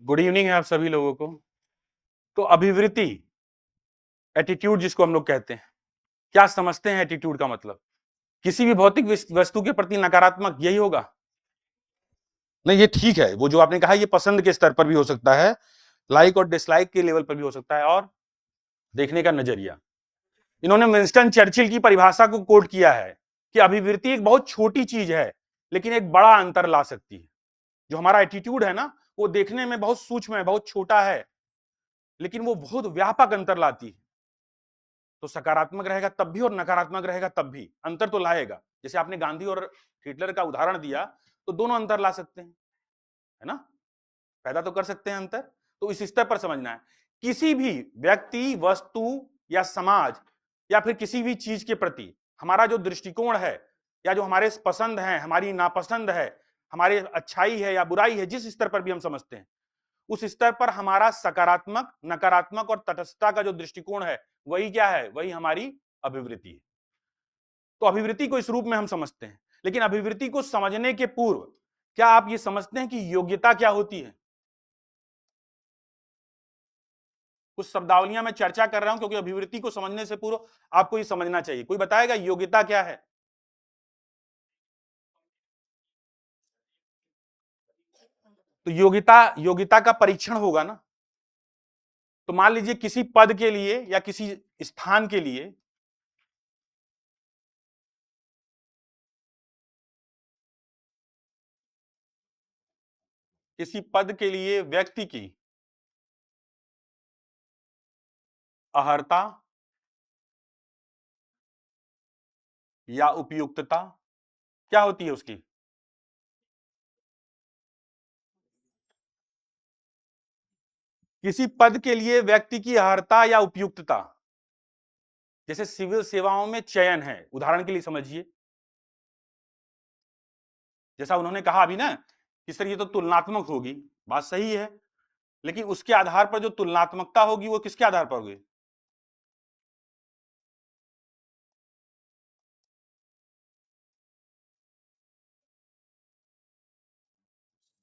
Good evening है आप सभी लोगों को। तो अभिवृत्ति, एटीट्यूड जिसको हम लोग कहते हैं, क्या समझते हैं एटीट्यूड का मतलब? किसी भी भौतिक वस्तु के प्रति नकारात्मक, यही होगा? नहीं, ये ठीक है, वो जो आपने कहा ये पसंद के स्तर पर भी हो सकता है, लाइक और डिसलाइक के लेवल पर भी हो सकता है, और देखने का नजरिया। इन्होंने विंस्टन चर्चिल की परिभाषा को कोट किया है कि अभिवृत्ति एक बहुत छोटी चीज है लेकिन एक बड़ा अंतर ला सकती है। जो हमारा एटीट्यूड है ना, वो देखने में बहुत सूक्ष्म है, बहुत छोटा है, लेकिन वो बहुत व्यापक अंतर लाती है। तो सकारात्मक रहेगा तब भी और नकारात्मक रहेगा तब भी अंतर तो लाएगा। जैसे आपने गांधी और हिटलर का उदाहरण दिया, तो दोनों अंतर ला सकते हैं, है ना? पैदा तो कर सकते हैं अंतर। तो इस स्तर पर समझना है, किसी भी व्यक्ति, वस्तु या समाज या फिर किसी भी चीज के प्रति हमारा जो दृष्टिकोण है, या जो हमारे पसंद है, हमारी नापसंद है, हमारे अच्छाई है या बुराई है, जिस स्तर पर भी हम समझते हैं, उस स्तर पर हमारा सकारात्मक, नकारात्मक और तटस्थता का जो दृष्टिकोण है, वही क्या है? वही हमारी अभिवृत्ति है। तो अभिवृत्ति को इस रूप में हम समझते हैं, लेकिन अभिवृत्ति को समझने के पूर्व क्या आप ये समझते हैं कि योग्यता क्या होती है? कुछ शब्दावलियां मैं चर्चा कर रहा हूं क्योंकि अभिवृत्ति को समझने से पूर्व आपको ये समझना चाहिए। कोई बताएगा योग्यता क्या है? तो योग्यता, योग्यता का परीक्षण होगा ना। तो मान लीजिए किसी पद के लिए या किसी स्थान के लिए व्यक्ति की अहर्ता या उपयुक्तता क्या होती है उसकी? किसी पद के लिए व्यक्ति की अहर्ता या उपयुक्तता, जैसे सिविल सेवाओं में चयन है, उदाहरण के लिए समझिए। जैसा उन्होंने कहा अभी ना कि सर ये तो तुलनात्मक होगी, बात सही है, लेकिन उसके आधार पर जो तुलनात्मकता होगी वो किसके आधार पर होगी?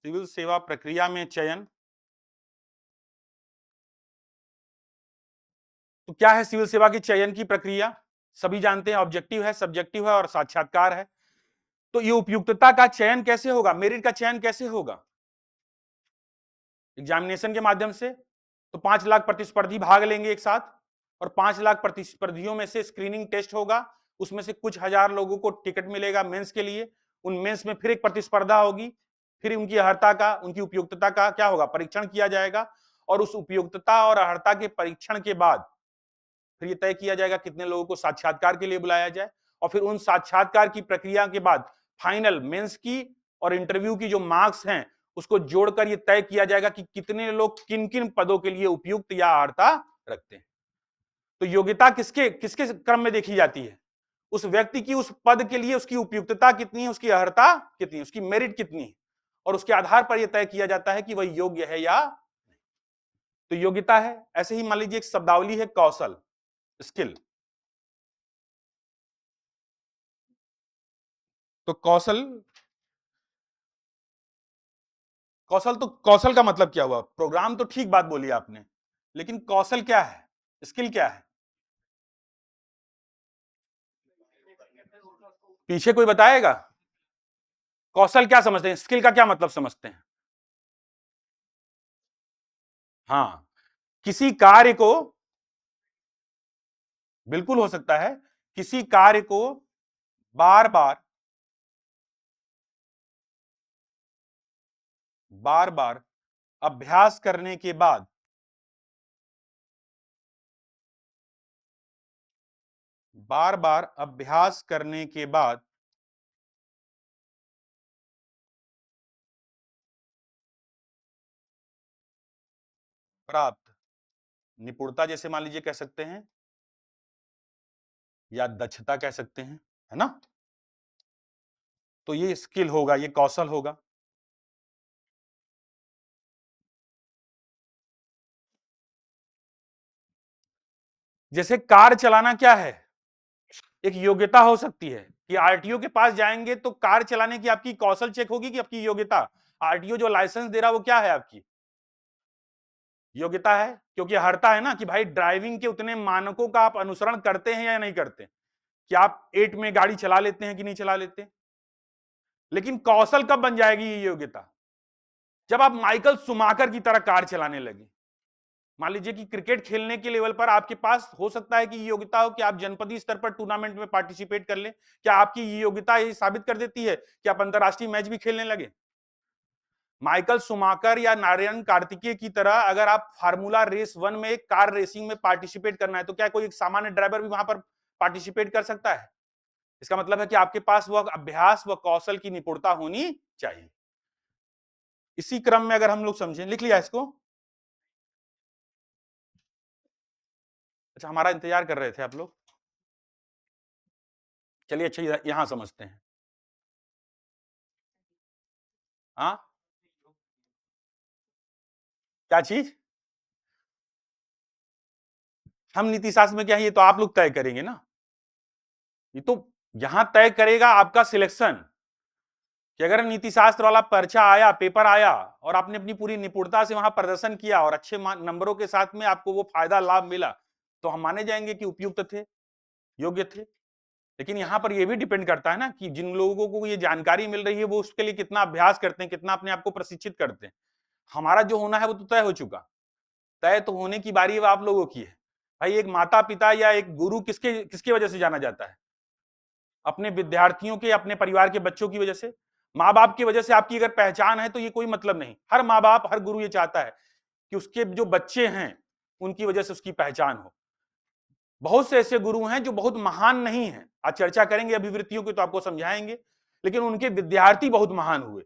सिविल सेवा प्रक्रिया में चयन। तो क्या है सिविल सेवा की चयन की प्रक्रिया? सभी जानते हैं, ऑब्जेक्टिव है, सब्जेक्टिव है और साक्षात्कार है। तो ये उपयुक्तता का चयन कैसे होगा, मेरिट का चयन कैसे होगा? एग्जामिनेशन के माध्यम से। तो 5 लाख प्रतिस्पर्धी भाग लेंगे एक साथ, और 5 लाख प्रतिस्पर्धियों में से स्क्रीनिंग टेस्ट होगा, उसमें से कुछ हजार लोगों को टिकट मिलेगा मेंस के लिए। उन मेंस में फिर एक प्रतिस्पर्धा होगी, फिर उनकी अर्हता का, उनकी उपयुक्तता का क्या होगा? परीक्षण किया जाएगा, और उस उपयुक्तता और अर्हता के परीक्षण के बाद फिर ये तय किया जाएगा कितने लोगों को साक्षात्कार के लिए बुलाया जाए, और फिर उन साक्षात्कार की प्रक्रिया के बाद फाइनल मेंस की और इंटरव्यू की जो मार्क्स हैं उसको जोड़कर ये तय किया जाएगा कि कितने लोग किन किन पदों के लिए उपयुक्त या अर्हता रखते हैं। तो योग्यता किसके किसके क्रम में देखी जाती है? उस व्यक्ति की उस पद के लिए उसकी उपयुक्तता कितनी है, उसकी अर्हता कितनी है, उसकी मेरिट कितनी है, और उसके आधार पर यह तय किया जाता है कि वह योग्य है या नहीं। तो योग्यता है। ऐसे ही मान लीजिए एक शब्दावली है कौशल, स्किल। तो कौशल, कौशल तो कौशल का मतलब क्या हुआ? प्रोग्राम तो ठीक बात बोली आपने, लेकिन कौशल क्या है, स्किल क्या है? पीछे कोई बताएगा? कौशल क्या समझते हैं, स्किल का क्या मतलब समझते हैं? हाँ, किसी कार्य को, बिल्कुल हो सकता है, किसी कार्य को बार बार बार बार अभ्यास करने के बाद, बार बार अभ्यास करने के बाद प्राप्त निपुणता, जैसे मान लीजिए कह सकते हैं, या दक्षता कह सकते हैं, है ना? तो ये स्किल होगा, ये कौशल होगा। जैसे कार चलाना क्या है, एक योग्यता हो सकती है कि आरटीओ के पास जाएंगे तो कार चलाने की आपकी कौशल चेक होगी कि आपकी योग्यता। आरटीओ जो लाइसेंस दे रहा है वो क्या है आपकी? योग्यता है, क्योंकि हरता है ना कि भाई ड्राइविंग के उतने मानकों का आप अनुसरण करते हैं या नहीं करते, कि आप 8 में गाड़ी चला लेते हैं कि नहीं चला लेते। लेकिन कौशल कब बन जाएगी ये योग्यता? जब आप माइकल शुमाकर की तरह कार चलाने लगे। मान लीजिए कि क्रिकेट खेलने के लेवल पर आपके पास हो सकता है कि ये योग्यता हो कि आप जनपदीय स्तर पर टूर्नामेंट में पार्टिसिपेट कर लें। क्या आपकी ये योग्यता ये साबित कर देती है कि आप अंतरराष्ट्रीय मैच भी खेलने लगे? माइकल शुमाकर या नारायण कार्तिकेय की तरह अगर आप फार्मूला रेस 1 में एक कार रेसिंग में पार्टिसिपेट करना है, तो क्या कोई एक सामान्य ड्राइवर भी वहां पर पार्टिसिपेट कर सकता है? इसका मतलब है कि आपके पास वह अभ्यास व कौशल की निपुणता होनी चाहिए। इसी क्रम में अगर हम लोग समझें, लिख लिया इसको? अच्छा, हमारा इंतजार कर रहे थे आप लोग। चलिए अच्छा यहां समझते हैं। हाँ, क्या चीज? हम नीति शास्त्र में क्या है, ये तो आप लोग तय करेंगे ना। ये तो यहां तय करेगा आपका सिलेक्शन, कि अगर नीति शास्त्र वाला पर्चा आया, पेपर आया और आपने अपनी पूरी निपुणता से वहां प्रदर्शन किया और अच्छे नंबरों के साथ में आपको वो फायदा लाभ मिला, तो हम माने जाएंगे कि उपयुक्त थे, योग्य थे। लेकिन यहां पर यह भी डिपेंड करता है ना कि जिन लोगों को ये जानकारी मिल रही है वो उसके लिए कितना अभ्यास करते हैं, कितना अपने आप को प्रशिक्षित करते हैं। हमारा जो होना है वो तो तय हो चुका। तय तो होने की बारी अब आप लोगों की है। भाई एक माता पिता या एक गुरु किसके किसकी वजह से जाना जाता है? अपने विद्यार्थियों के, अपने परिवार के बच्चों की वजह से। माँ बाप की वजह से आपकी अगर पहचान है तो ये कोई मतलब नहीं। हर माँ बाप, हर गुरु ये चाहता है कि उसके जो बच्चे हैं उनकी वजह से उसकी पहचान हो। बहुत से ऐसे गुरु हैं जो बहुत महान नहीं है, आज चर्चा करेंगे अभिवृत्तियों की तो आपको समझाएंगे, लेकिन उनके विद्यार्थी बहुत महान हुए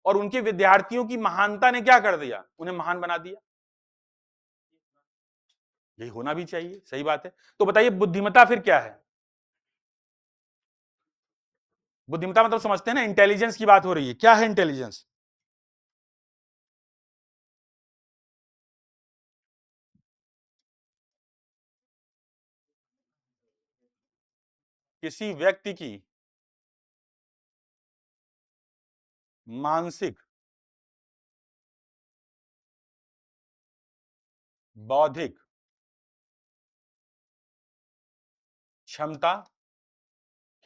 और उनके विद्यार्थियों की महानता ने क्या कर दिया, उन्हें महान बना दिया। यही होना भी चाहिए, सही बात है। तो बताइए बुद्धिमत्ता फिर क्या है? बुद्धिमत्ता मतलब समझते हैं ना, इंटेलिजेंस की बात हो रही है। क्या है इंटेलिजेंस? किसी व्यक्ति की मानसिक, बौद्धिक क्षमता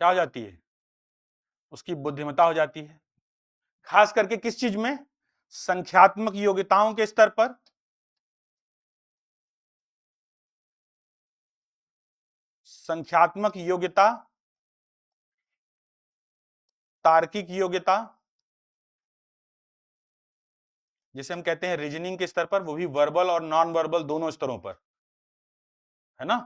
क्या हो जाती है? उसकी बुद्धिमत्ता हो जाती है। खास करके किस चीज में? संख्यात्मक योग्यताओं के स्तर पर, संख्यात्मक योग्यता, तार्किक योग्यता, जिसे हम कहते हैं रीजनिंग के स्तर पर, वो भी वर्बल और नॉन वर्बल दोनों स्तरों पर, है ना।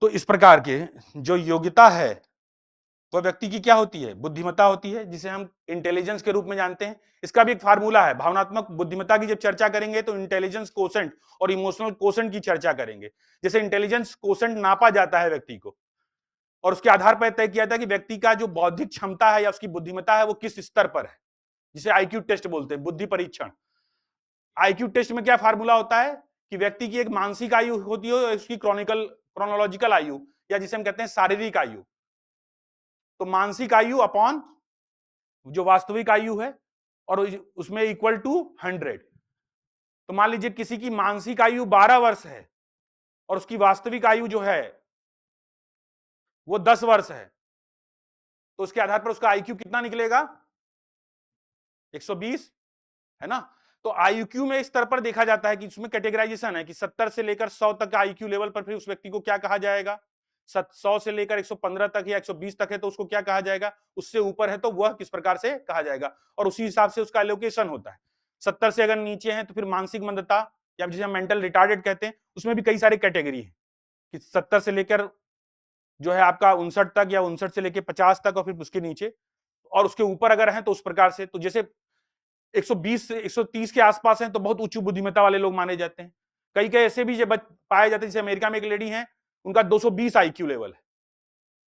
तो इस प्रकार के जो योग्यता है वह व्यक्ति की क्या होती है? बुद्धिमत्ता होती है, जिसे हम इंटेलिजेंस के रूप में जानते हैं। इसका भी एक फार्मूला है। भावनात्मक बुद्धिमत्ता की जब चर्चा करेंगे तो इंटेलिजेंस कोसेंट और इमोशनल कोसेंट की चर्चा करेंगे। जैसे इंटेलिजेंस कोसेंट नापा जाता है व्यक्ति को और उसके आधार पर तय किया जाता है कि व्यक्ति का जो बौद्धिक क्षमता है या उसकी बुद्धिमत्ता है वो किस स्तर पर है, जिसे आईक्यू टेस्ट बोलते हैं, बुद्धि परीक्षण। आईक्यू टेस्ट में क्या फार्मूला होता है कि व्यक्ति की एक मानसिक आयु होती है और उसकी क्रोनोलॉजिकल आयु, या जिसे हम कहते हैं शारीरिक आयु। तो मानसिक आयु अपॉन जो वास्तविक आयु है और उसमें इक्वल टू 100। तो मान लीजिए किसी की मानसिक आयु 12 वर्ष है और उसकी वास्तविक आयु जो है वो 10 वर्ष है, तो उसके आधार पर उसका आईक्यू कितना निकलेगा? 120, है ना। तो आईक्यू में इस स्तर पर देखा जाता है कि उसमें कैटेगराइजेशन है कि 70 से लेकर 100 तक आईक्यू लेवल पर फिर उस व्यक्ति को क्या कहा जाएगा। 100 से लेकर 115 तक या 120 तक है तो उसको क्या कहा जाएगा, उससे ऊपर है तो वह किस प्रकार से कहा जाएगा, और उसी हिसाब से उसका एलोकेशन होता है। 70 से अगर नीचे है तो फिर मानसिक मंदता या जिसे हम मेंटल रिटार्डेड कहते हैं, उसमें भी कई सारे कैटेगरी है कि 70 से लेकर जो है आपका 59 तक या 59 से लेकर 50 तक और फिर उसके नीचे, और उसके ऊपर अगर है तो उस प्रकार से। तो जैसे 120 से 130 के आसपास हैं तो बहुत उच्च बुद्धिमत्ता वाले लोग माने जाते हैं। कई कई ऐसे भी पाए जाते हैं, जैसे अमेरिका में एक लेडी है, उनका 220 आईक्यू लेवल है,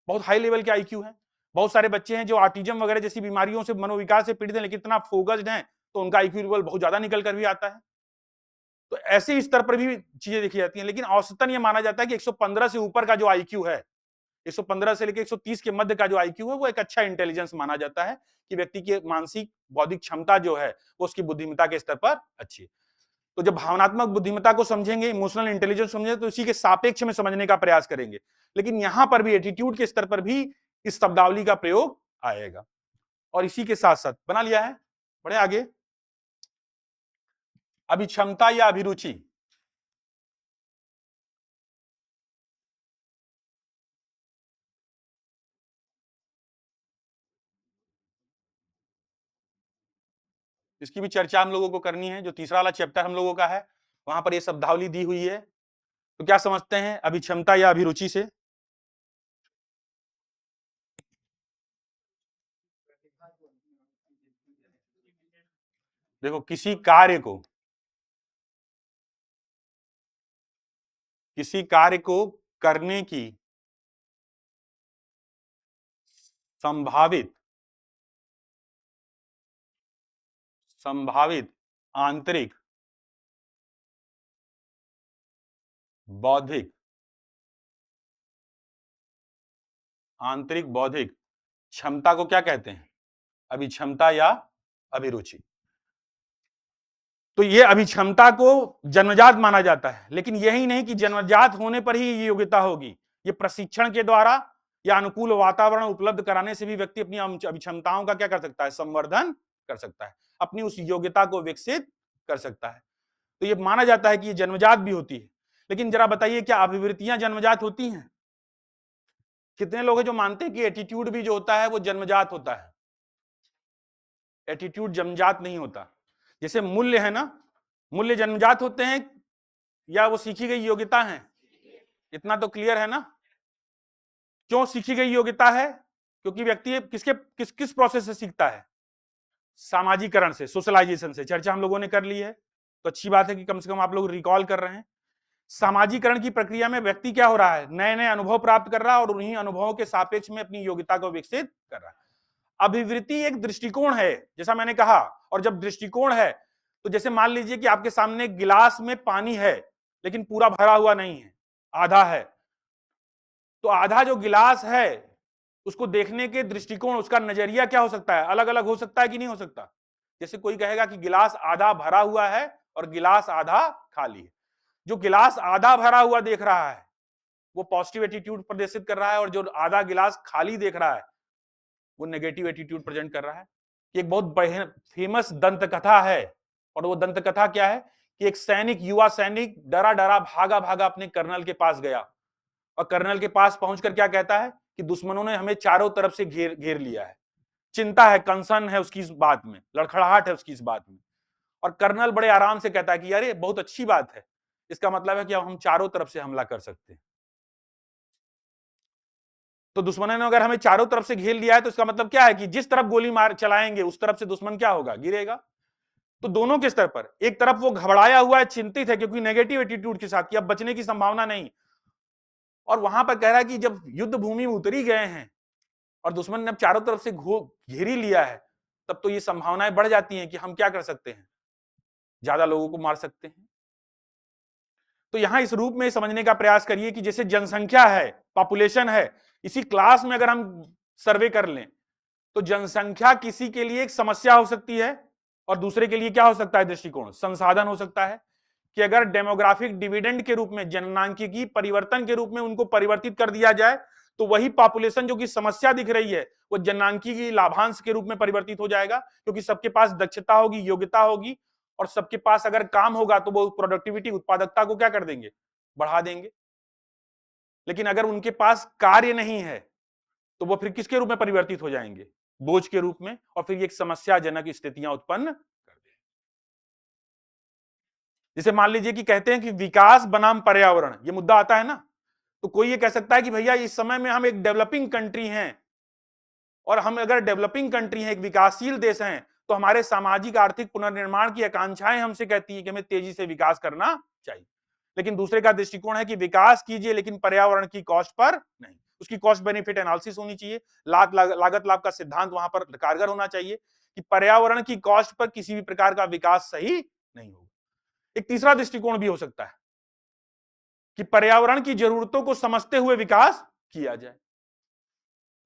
बहुत हाई लेवल के आईक्यू है। बहुत सारे बच्चे हैं जो ऑटिज्म वगैरह जैसी बीमारियों से, मनोविकार से पीड़ित हैं, लेकिन इतना फोकस्ड हैं तो उनका आईक्यू लेवल बहुत ज्यादा निकल कर भी आता है। तो ऐसे स्तर पर भी चीजें देखी जाती हैं, लेकिन औसतन ये माना जाता है कि 115 से ऊपर का जो आईक्यू है, 115 से लेकर 130 के मध्य का जो आईक्यू है वो एक अच्छा इंटेलिजेंस माना जाता है कि व्यक्ति की मानसिक बौद्धिक क्षमता जो है वो उसकी बुद्धिमत्ता के स्तर पर अच्छी है। तो जब भावनात्मक बुद्धिमत्ता को समझेंगे, इमोशनल इंटेलिजेंस समझेंगे, तो इसी के सापेक्ष में समझने का प्रयास करेंगे। लेकिन यहां पर भी एटीट्यूड के स्तर पर भी इस शब्दावली का प्रयोग आएगा। और इसी के साथ साथ बना लिया है, बढ़े आगे। अभिक्षमता या अभिरुचि, इसकी भी चर्चा हम लोगों को करनी है। जो तीसरा वाला चैप्टर हम लोगों का है, वहां पर यह शब्दावली दी हुई है। तो क्या समझते हैं अभिक्षमता या अभिरुचि से? देखो, किसी कार्य को करने की संभावित संभावित आंतरिक बौद्धिक क्षमता को क्या कहते हैं? अभिक्षमता या अभिरुचि। तो ये अभिक्षमता को जन्मजात माना जाता है, लेकिन यही नहीं कि जन्मजात होने पर ही ये योग्यता होगी। ये प्रशिक्षण के द्वारा या अनुकूल वातावरण उपलब्ध कराने से भी व्यक्ति अपनी अभिक्षमताओं का क्या कर सकता है? संवर्धन कर सकता है, अपनी उस योग्यता को विकसित कर सकता है। तो ये माना जाता है कि ये जन्मजात भी होती है। लेकिन जरा बताइए, क्या अभिवृत्तियां जन्मजात होती हैं? कितने लोग हैं जो मानते हैं कि एटीट्यूड भी जो होता है वो जन्मजात होता है? एटीट्यूड जन्मजात नहीं होता। जैसे मूल्य है ना, मूल्य जन्मजात होते हैं या वो सीखी गई योग्यता है? इतना तो क्लियर है ना। क्यों सीखी गई योग्यता है? क्योंकि व्यक्ति किस किस प्रोसेस से सीखता है? सामाजिकरण से, सोशलाइजेशन से। चर्चा हम लोगों ने कर ली है, तो अच्छी बात है कि कम से कम आप लोग रिकॉल कर रहे हैं। सामाजिकरण की प्रक्रिया में व्यक्ति क्या हो रहा है? नए नए अनुभव प्राप्त कर रहा है और उन्हीं अनुभवों के सापेक्ष में अपनी योग्यता को विकसित कर रहा है। अभिवृत्ति एक दृष्टिकोण है, जैसा मैंने कहा। और जब दृष्टिकोण है, तो जैसे मान लीजिए कि आपके सामने गिलास में पानी है, लेकिन पूरा भरा हुआ नहीं है, आधा है। तो आधा जो गिलास है, उसको देखने के दृष्टिकोण, उसका नजरिया क्या हो सकता है? अलग अलग हो सकता है कि नहीं हो सकता? जैसे कोई कहेगा कि गिलास आधा भरा हुआ है और गिलास आधा खाली है। जो गिलास आधा भरा हुआ देख रहा है वो पॉजिटिव एटीट्यूड प्रदर्शित कर रहा है, और जो आधा गिलास खाली देख रहा है वो नेगेटिव एटीट्यूड प्रेजेंट कर रहा है। एक बहुत फेमस दंत कथा है, और वो दंत कथा क्या है कि एक सैनिक, युवा सैनिक डरा डरा भागा भागा अपने कर्नल के पास गया, और कर्नल के पास पहुंचकर क्या कहता है कि दुश्मनों ने हमें चारों तरफ से घेर घेर लिया है। चिंता है, कंसर्न है उसकी इस बात में, लड़खड़ाहट है उसकी इस बात में। और कर्नल बड़े आराम से कहता है कि यार ये बहुत अच्छी बात है, इसका मतलब है कि अब हम चारों तरफ से हमला कर सकते हैं। तो दुश्मनों ने अगर हमें चारों तरफ से घेर लिया है, तो इसका मतलब क्या है कि जिस तरफ गोली मार चलाएंगे उस तरफ से दुश्मन क्या होगा? गिरेगा। तो दोनों के स्तर पर, एक तरफ वो घबराया हुआ है, चिंतित है, क्योंकि नेगेटिव एटीट्यूड के साथ कि अब बचने की संभावना नहीं, और वहां पर कह रहा है कि जब युद्ध भूमि में उतरी गए हैं और दुश्मन ने अब चारों तरफ से घेर ही लिया है, तब तो ये संभावनाएं बढ़ जाती हैं कि हम क्या कर सकते हैं? ज्यादा लोगों को मार सकते हैं। तो यहां इस रूप में समझने का प्रयास करिए कि जैसे जनसंख्या है, पॉपुलेशन है, इसी क्लास में अगर हम सर्वे कर लें, तो जनसंख्या किसी के लिए एक समस्या हो सकती है, और दूसरे के लिए क्या हो सकता है? दृष्टिकोण, संसाधन हो सकता है। कि अगर डेमोग्राफिक डिविडेंड के रूप में, जननांकिकी परिवर्तन के रूप में उनको परिवर्तित कर दिया जाए, तो वही पॉपुलेशन जो कि समस्या दिख रही है, वो जननांकिकी लाभांश के रूप में परिवर्तित हो जाएगा, क्योंकि सबके पास दक्षता होगी, योग्यता होगी, और सबके पास अगर काम होगा तो वो प्रोडक्टिविटी, उत्पादकता को क्या कर देंगे? बढ़ा देंगे। लेकिन अगर उनके पास कार्य नहीं है, तो वो फिर किसके रूप में परिवर्तित हो जाएंगे? बोझ के रूप में, और फिर ये एक समस्याजनक स्थितियां उत्पन्न कर देंगे। जैसे मान लीजिए कि कहते हैं कि विकास बनाम पर्यावरण, ये मुद्दा आता है ना, तो कोई ये कह सकता है कि भैया इस समय में हम एक डेवलपिंग कंट्री हैं, और हम अगर डेवलपिंग कंट्री हैं, एक विकासशील देश हैं, तो हमारे सामाजिक आर्थिक पुनर्निर्माण की आकांक्षाएं हमसे कहती हैं कि हमें तेजी से विकास करना चाहिए। लेकिन दूसरे का दृष्टिकोण है कि विकास कीजिए, लेकिन पर्यावरण की कॉस्ट पर नहीं। उसकी कॉस्ट बेनिफिट एनालिसिस होनी चाहिए, लागत लाभ का सिद्धांत वहां पर कारगर होना चाहिए कि पर्यावरण की कॉस्ट पर किसी भी प्रकार का विकास सही नहीं होगा। एक तीसरा दृष्टिकोण भी हो सकता है कि पर्यावरण की जरूरतों को समझते हुए विकास किया जाए।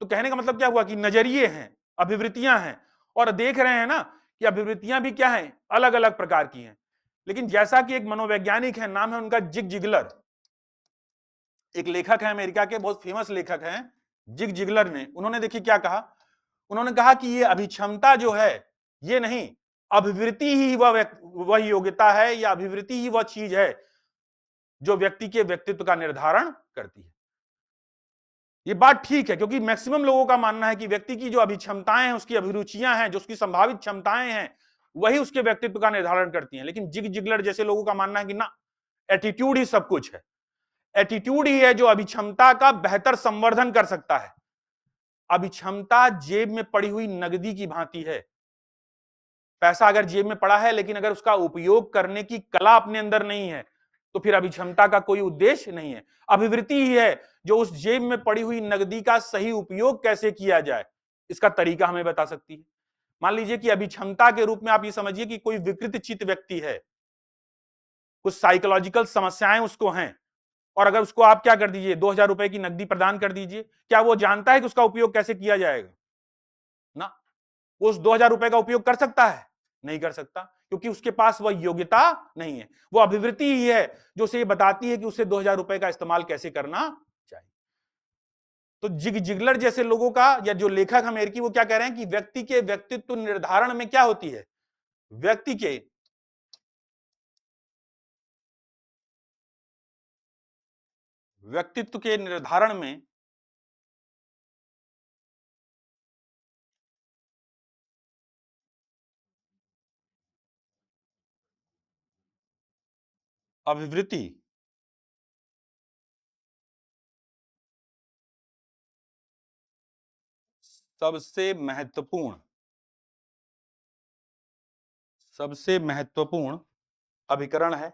तो कहने का मतलब क्या हुआ कि नजरिए हैं, अभिवृत्तियां हैं, और देख रहे हैं ना कि अभिवृत्तियां भी क्या हैं? अलग अलग प्रकार की हैं। लेकिन जैसा कि एक मनोवैज्ञानिक है, नाम है उनका जिग जिगलर, एक लेखक है अमेरिका के, बहुत फेमस लेखक हैं जिग जिगलर ने, उन्होंने देखिए क्या कहा। उन्होंने कहा कि ये अभिक्षमता जो है, ये नहीं, अभिवृत्ति ही वह योग्यता है, या अभिवृत्ति ही वह चीज है जो व्यक्ति के व्यक्तित्व का निर्धारण करती है। ये बात ठीक है, क्योंकि मैक्सिमम लोगों का मानना है कि व्यक्ति की जो अभिक्षमताएं हैं, उसकी अभिरुचियां हैं, जो उसकी संभावित क्षमताएं हैं, वही उसके व्यक्तित्व का निर्धारण करती हैं। लेकिन जिग जिगलर जैसे लोगों का मानना है कि ना, एटीट्यूड ही सब कुछ है, एटीट्यूड ही है जो अभिक्षमता का बेहतर संवर्धन कर सकता है। अभिक्षमता जेब में पड़ी हुई नगदी की भांति है। पैसा अगर जेब में पड़ा है, लेकिन अगर उसका उपयोग करने की कला अपने अंदर नहीं है, तो फिर अभिक्षमता का कोई उद्देश्य नहीं है। अभिवृत्ति ही है जो उस जेब में पड़ी हुई नगदी का सही उपयोग कैसे किया जाए, इसका तरीका हमें बता सकती है। मान लीजिए कि अभिक्षमता के रूप में आप ये समझिए कि कोई विकृत चित्त व्यक्ति है, कुछ साइकोलॉजिकल समस्याएं उसको हैं, और अगर उसको आप क्या कर दीजिए, 2000 रुपए की नकदी प्रदान कर दीजिए, क्या वो जानता है कि उसका उपयोग कैसे किया जाएगा? ना, वो उस 2000 रुपए का उपयोग कर सकता है? नहीं कर सकता, क्योंकि उसके पास वह योग्यता नहीं है। वो अभिवृत्ति ही है जो उसे ये बताती है कि उसे 2000 रुपए का इस्तेमाल कैसे करना चाहिए। तो जिग जिगलर जैसे लोगों का, या जो लेखक अमेरिकी, वो क्या कह रहे हैं कि व्यक्ति के व्यक्तित्व निर्धारण में क्या होती है, व्यक्ति के व्यक्तित्व के निर्धारण में अभिवृत्ति सबसे महत्वपूर्ण अभिकरण है।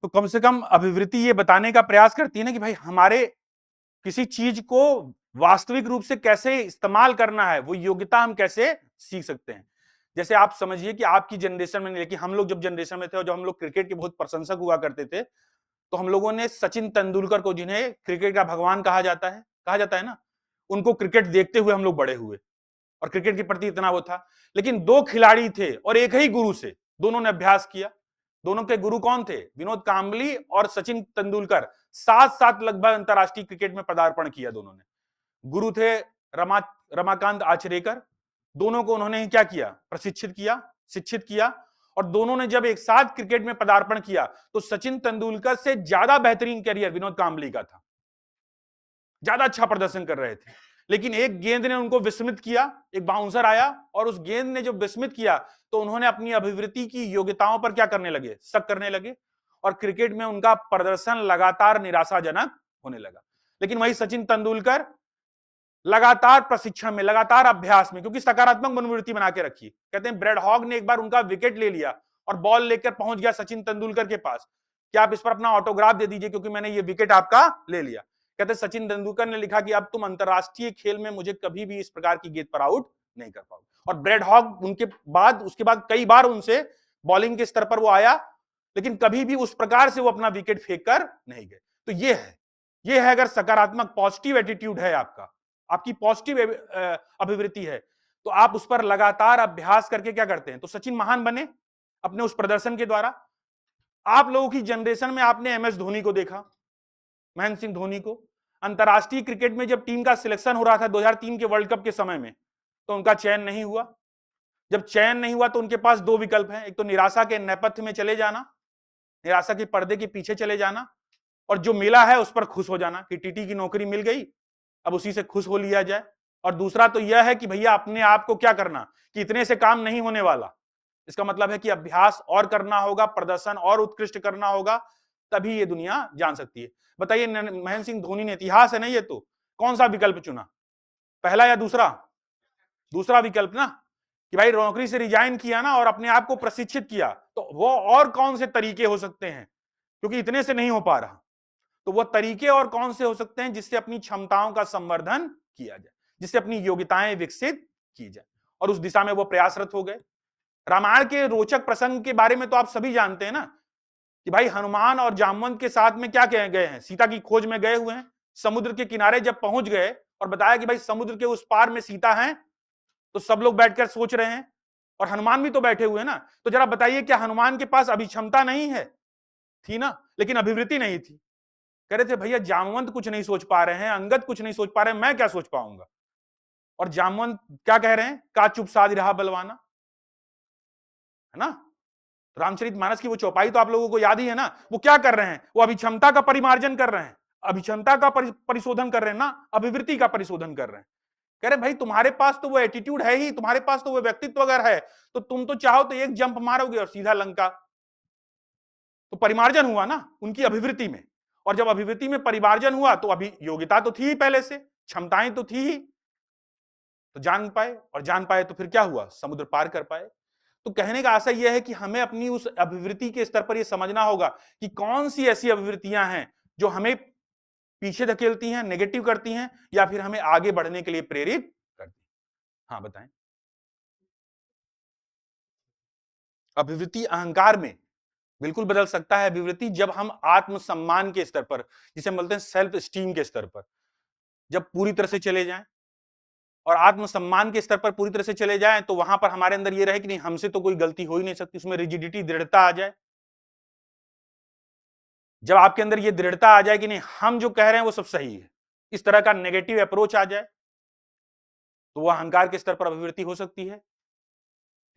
तो कम से कम अभिवृत्ति ये बताने का प्रयास करती है ना कि भाई, हमारे किसी चीज को वास्तविक रूप से कैसे इस्तेमाल करना है, वो योग्यता हम कैसे सीख सकते हैं। जैसे आप समझिए कि आपकी जनरेशन में, लेकिन हम लोग जब जनरेशन में थे और जब हम लोग क्रिकेट के बहुत प्रशंसक हुआ करते थे, तो हम लोगों ने सचिन तेंदुलकर को, जिन्हें क्रिकेट का भगवान कहा जाता है ना, उनको क्रिकेट देखते हुए हम लोग बड़े हुए, और क्रिकेट के प्रति इतना वो था। लेकिन दो खिलाड़ी थे और एक ही गुरु से दोनों ने अभ्यास किया। दोनों के गुरु कौन थे? विनोद कांबली और सचिन तेंदुलकर। साथ साथ लगभग अंतरराष्ट्रीय क्रिकेट में पदार्पण किया दोनों ने। गुरु थे रमाकांत आचरेकर। दोनों को उन्होंने क्या किया? प्रशिक्षित किया, शिक्षित किया। और दोनों ने जब एक साथ क्रिकेट में पदार्पण किया, तो सचिन तेंदुलकर से ज्यादा बेहतरीन करियर विनोद कांबली का था, ज्यादा अच्छा प्रदर्शन कर रहे थे। लेकिन एक गेंद ने उनको विस्मित किया, एक बाउंसर आया और उस गेंद ने जब विस्मित किया, तो उन्होंने अपनी अभिवृत्ति की योग्यताओं पर क्या करने लगे? शक करने लगे, और क्रिकेट में उनका प्रदर्शन लगातार निराशाजनक होने लगा। लेकिन वही सचिन तेंदुलकर लगातार प्रशिक्षण में, लगातार अभ्यास में, क्योंकि सकारात्मक मनोवृत्ति बना के रखी। कहते हैं ब्रेड हॉग ने एक बार उनका विकेट ले लिया और बॉल लेकर पहुंच गया सचिन तेंदुलकर के पास, क्या आप इस पर अपना ऑटोग्राफ दे दीजिए, क्योंकि मैंने ये विकेट आपका ले लिया। कहते सचिन तेंदुलकर ने लिखा कि अब तुम अंतरराष्ट्रीय खेल में मुझे कभी भी इस प्रकार की गेंद पर आउट नहीं कर पाओगे। और ब्रेड हॉग उसके बाद कई बार उनसे बॉलिंग के स्तर पर वो आया, लेकिन कभी भी उस प्रकार से वो अपना विकेट फेंक कर नहीं गए। तो ये है अगर सकारात्मक पॉजिटिव एटीट्यूड है आपका, आपकी पॉजिटिव अभिवृत्ति है, तो आप उस पर लगातार अभ्यास करके क्या करते हैं? तो सचिन महान बने अपने उस प्रदर्शन के द्वारा। आप लोगों की जनरेशन में आपने एमएस धोनी को देखा, महेंद्र सिंह धोनी को। अंतरराष्ट्रीय क्रिकेट में जब टीम का सिलेक्शन हो रहा था 2003 के वर्ल्ड कप के समय में, तो उनका चयन नहीं हुआ। जब चयन नहीं हुआ तो उनके पास दो विकल्प हैं, एक तो निराशा के नेपथ्य में चले जाना, निराशा के पर्दे के पीछे चले जाना, और जो मिला है उस पर खुश हो जाना कि टीटी की नौकरी मिल गई, अब उसी से खुश हो लिया जाए। और दूसरा तो यह है कि भैया अपने आप को क्या करना, कि इतने से काम नहीं होने वाला, इसका मतलब है कि अभ्यास और करना होगा, प्रदर्शन और उत्कृष्ट करना होगा, तभी ये दुनिया जान सकती है। बताइए, महेंद्र सिंह धोनी ने, इतिहास है ना ये, तो कौन सा विकल्प चुना, पहला या दूसरा? दूसरा विकल्प ना, कि भाई नौकरी से रिजाइन किया ना और अपने आप को प्रशिक्षित किया, तो वो और कौन से तरीके हो सकते हैं, क्योंकि इतने से नहीं हो पा रहा, तो वो तरीके और कौन से हो सकते हैं जिससे अपनी क्षमताओं का संवर्धन किया जाए, जिससे अपनी योग्यताएं विकसित की जाए, और उस दिशा में वो प्रयासरत हो गए। रामायण के रोचक प्रसंग के बारे में तो आप सभी जानते हैं ना, कि भाई हनुमान और जामवंत के साथ में क्या कह गए हैं, सीता की खोज में गए हुए हैं। समुद्र के किनारे जब पहुंच गए और बताया कि भाई समुद्र के उस पार में सीता है, तो सब लोग बैठकर सोच रहे हैं, और हनुमान भी तो बैठे हुए हैं ना। तो जरा बताइए, क्या हनुमान के पास अभिक्षमता नहीं है? थी ना, लेकिन अभिवृत्ति नहीं थी। कह रहे थे भैया जामवंत कुछ नहीं सोच पा रहे हैं, अंगद कुछ नहीं सोच पा रहे हैं, मैं क्या सोच पाऊंगा? और जामवंत क्या कह रहे हैं, का चुप साध रहा बलवाना, है ना। रामचरितमानस की वो चौपाई तो आप लोगों को याद ही है ना। वो क्या कर रहे हैं, वो अभिक्षमता का परिमार्जन कर रहे हैं, अभिक्षमता का परिशोधन कर रहे हैं ना, अभिवृत्ति का परिशोधन कर रहे हैं। कह रहे भाई तुम्हारे पास तो वो एटीट्यूड है ही, तुम्हारे पास तो वो व्यक्तित्व अगर है, तो तुम तो चाहो तो एक जंप मारोगे और सीधा लंका। तो परिमार्जन हुआ ना उनकी अभिवृत्ति में, और जब अभिवृत्ति में परिमार्जन हुआ तो अभी योग्यता तो थी ही पहले से, क्षमताएं तो थी ही, तो जान पाए, और जान पाए तो फिर क्या हुआ, समुद्र पार कर पाए। तो कहने का आशय यह है कि हमें अपनी उस अभिवृत्ति के स्तर पर यह समझना होगा कि कौन सी ऐसी अभिवृत्तियां हैं जो हमें पीछे धकेलती हैं, नेगेटिव करती हैं, या फिर हमें आगे बढ़ने के लिए प्रेरित करती हैं। हाँ बताएं। अभिवृत्ति अहंकार में बिल्कुल बदल सकता है। अभिवृत्ति जब हम आत्मसम्मान के स्तर पर, जिसे हम बोलते हैं सेल्फ स्टीम के स्तर पर, जब पूरी तरह से चले जाएं, और आत्मसम्मान के स्तर पर पूरी तरह से चले जाएं, तो वहां पर हमारे अंदर यह रहे कि नहीं, हमसे तो कोई गलती हो ही नहीं सकती, उसमें रिजिडिटी, दृढ़ता आ जाए। जब आपके अंदर ये दृढ़ता आ जाए कि नहीं, हम जो कह रहे हैं वो सब सही है, इस तरह का नेगेटिव अप्रोच आ जाए, तो वह अहंकार के स्तर पर अभिवृत्ति हो सकती है।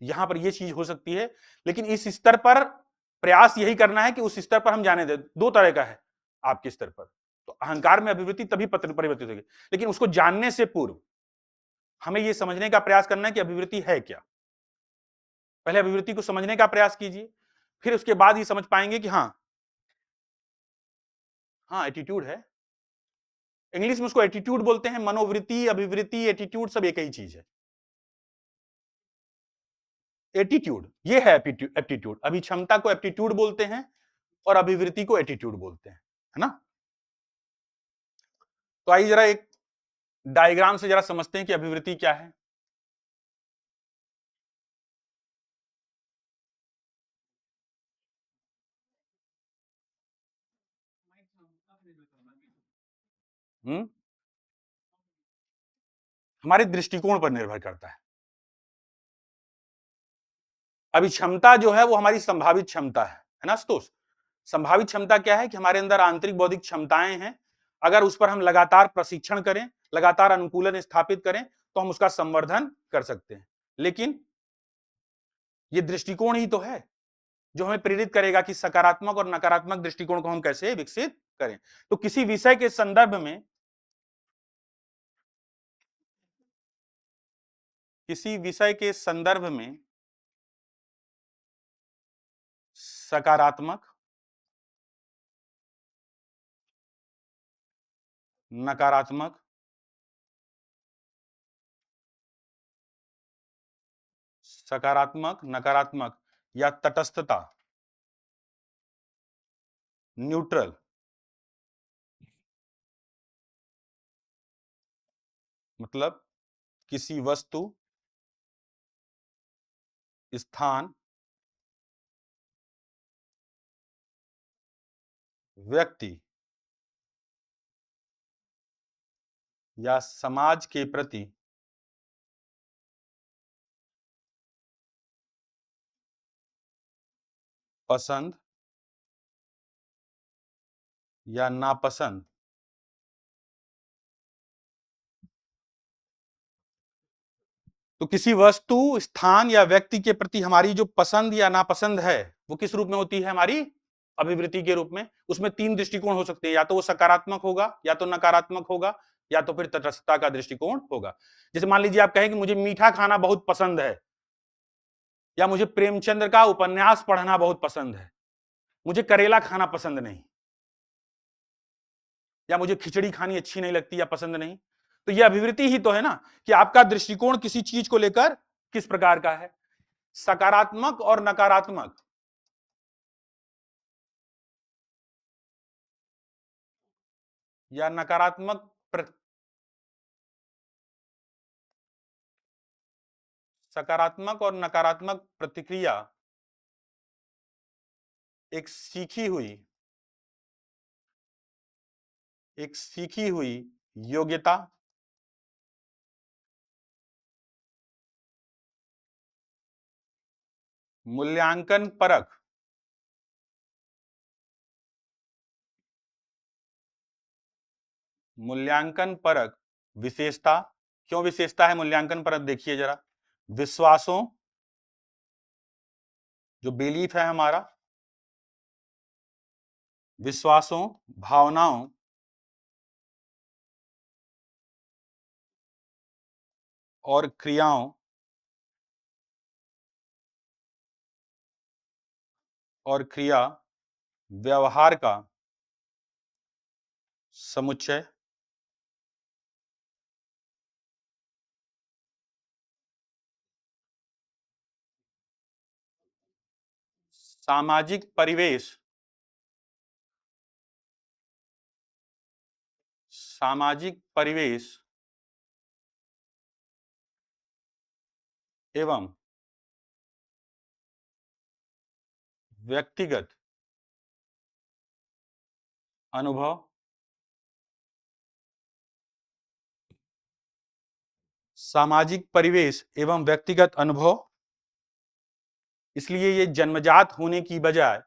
यहां पर यह चीज हो सकती है, लेकिन इस स्तर पर प्रयास यही करना है कि उस स्तर पर हम जाने दें। दो तरह का है आपके स्तर पर, तो अहंकार में अभिवृत्ति तभी परिवर्तित होगी, लेकिन उसको जानने से पूर्व हमें यह समझने का प्रयास करना है कि अभिवृत्ति है क्या। पहले अभिवृत्ति को समझने का प्रयास कीजिए, फिर उसके बाद ही समझ पाएंगे कि हाँ, हाँ एटीट्यूड है। इंग्लिश में उसको एटीट्यूड बोलते हैं। मनोवृत्ति, अभिवृत्ति, एटीट्यूड सब एक ही चीज है। एटीट्यूड ये है एप्टीट्यूड। अभी क्षमता को एप्टीट्यूड बोलते हैं और अभिवृत्ति को एटीट्यूड बोलते हैं, है ना। तो आइए जरा एक डायग्राम से जरा समझते हैं कि अभिवृत्ति क्या है। हम्म हमारे दृष्टिकोण पर निर्भर करता है। अभी क्षमता जो है वो हमारी संभावित क्षमता है ना दोस्त। संभावित क्षमता क्या है कि हमारे अंदर आंतरिक बौद्धिक क्षमताएं हैं। अगर उस पर हम लगातार प्रशिक्षण करें, लगातार अनुकूलन स्थापित करें, तो हम उसका संवर्धन कर सकते हैं। लेकिन ये दृष्टिकोण ही तो है जो हमें प्रेरित करेगा कि सकारात्मक और नकारात्मक दृष्टिकोण को हम कैसे विकसित करें। तो किसी विषय के संदर्भ में, किसी विषय के संदर्भ में सकारात्मक, नकारात्मक, सकारात्मक, नकारात्मक या तटस्थता, न्यूट्रल, मतलब किसी वस्तु, स्थान, व्यक्ति या समाज के प्रति पसंद या नापसंद, तो किसी वस्तु, स्थान या व्यक्ति के प्रति हमारी जो पसंद या नापसंद है, वो किस रूप में होती है, हमारी अभिवृत्ति के रूप में। उसमें तीन दृष्टिकोण हो सकते हैं, या तो वो सकारात्मक होगा, या तो नकारात्मक होगा, या तो फिर तटस्थता का दृष्टिकोण होगा। जैसे मान लीजिए आप कहें कि मुझे मीठा खाना बहुत पसंद है, या मुझे प्रेमचंद्र का उपन्यास पढ़ना बहुत पसंद है, मुझे करेला खाना पसंद नहीं, या मुझे खिचड़ी खानी अच्छी नहीं लगती या पसंद नहीं। तो यह अभिवृत्ति ही तो है ना, कि आपका दृष्टिकोण किसी चीज को लेकर किस प्रकार का है। सकारात्मक और नकारात्मक, या नकारात्मक सकारात्मक और नकारात्मक प्रतिक्रिया एक सीखी हुई योग्यता मूल्यांकन परक विशेषता। क्यों विशेषता है मूल्यांकन परक? देखिए जरा, विश्वासों, जो बिलीफ है हमारा, विश्वासों, भावनाओं और क्रियाओं और क्रिया व्यवहार का समुच्चय सामाजिक परिवेश एवं व्यक्तिगत अनुभव सामाजिक परिवेश एवं व्यक्तिगत अनुभव, इसलिए ये जन्मजात होने की बजाय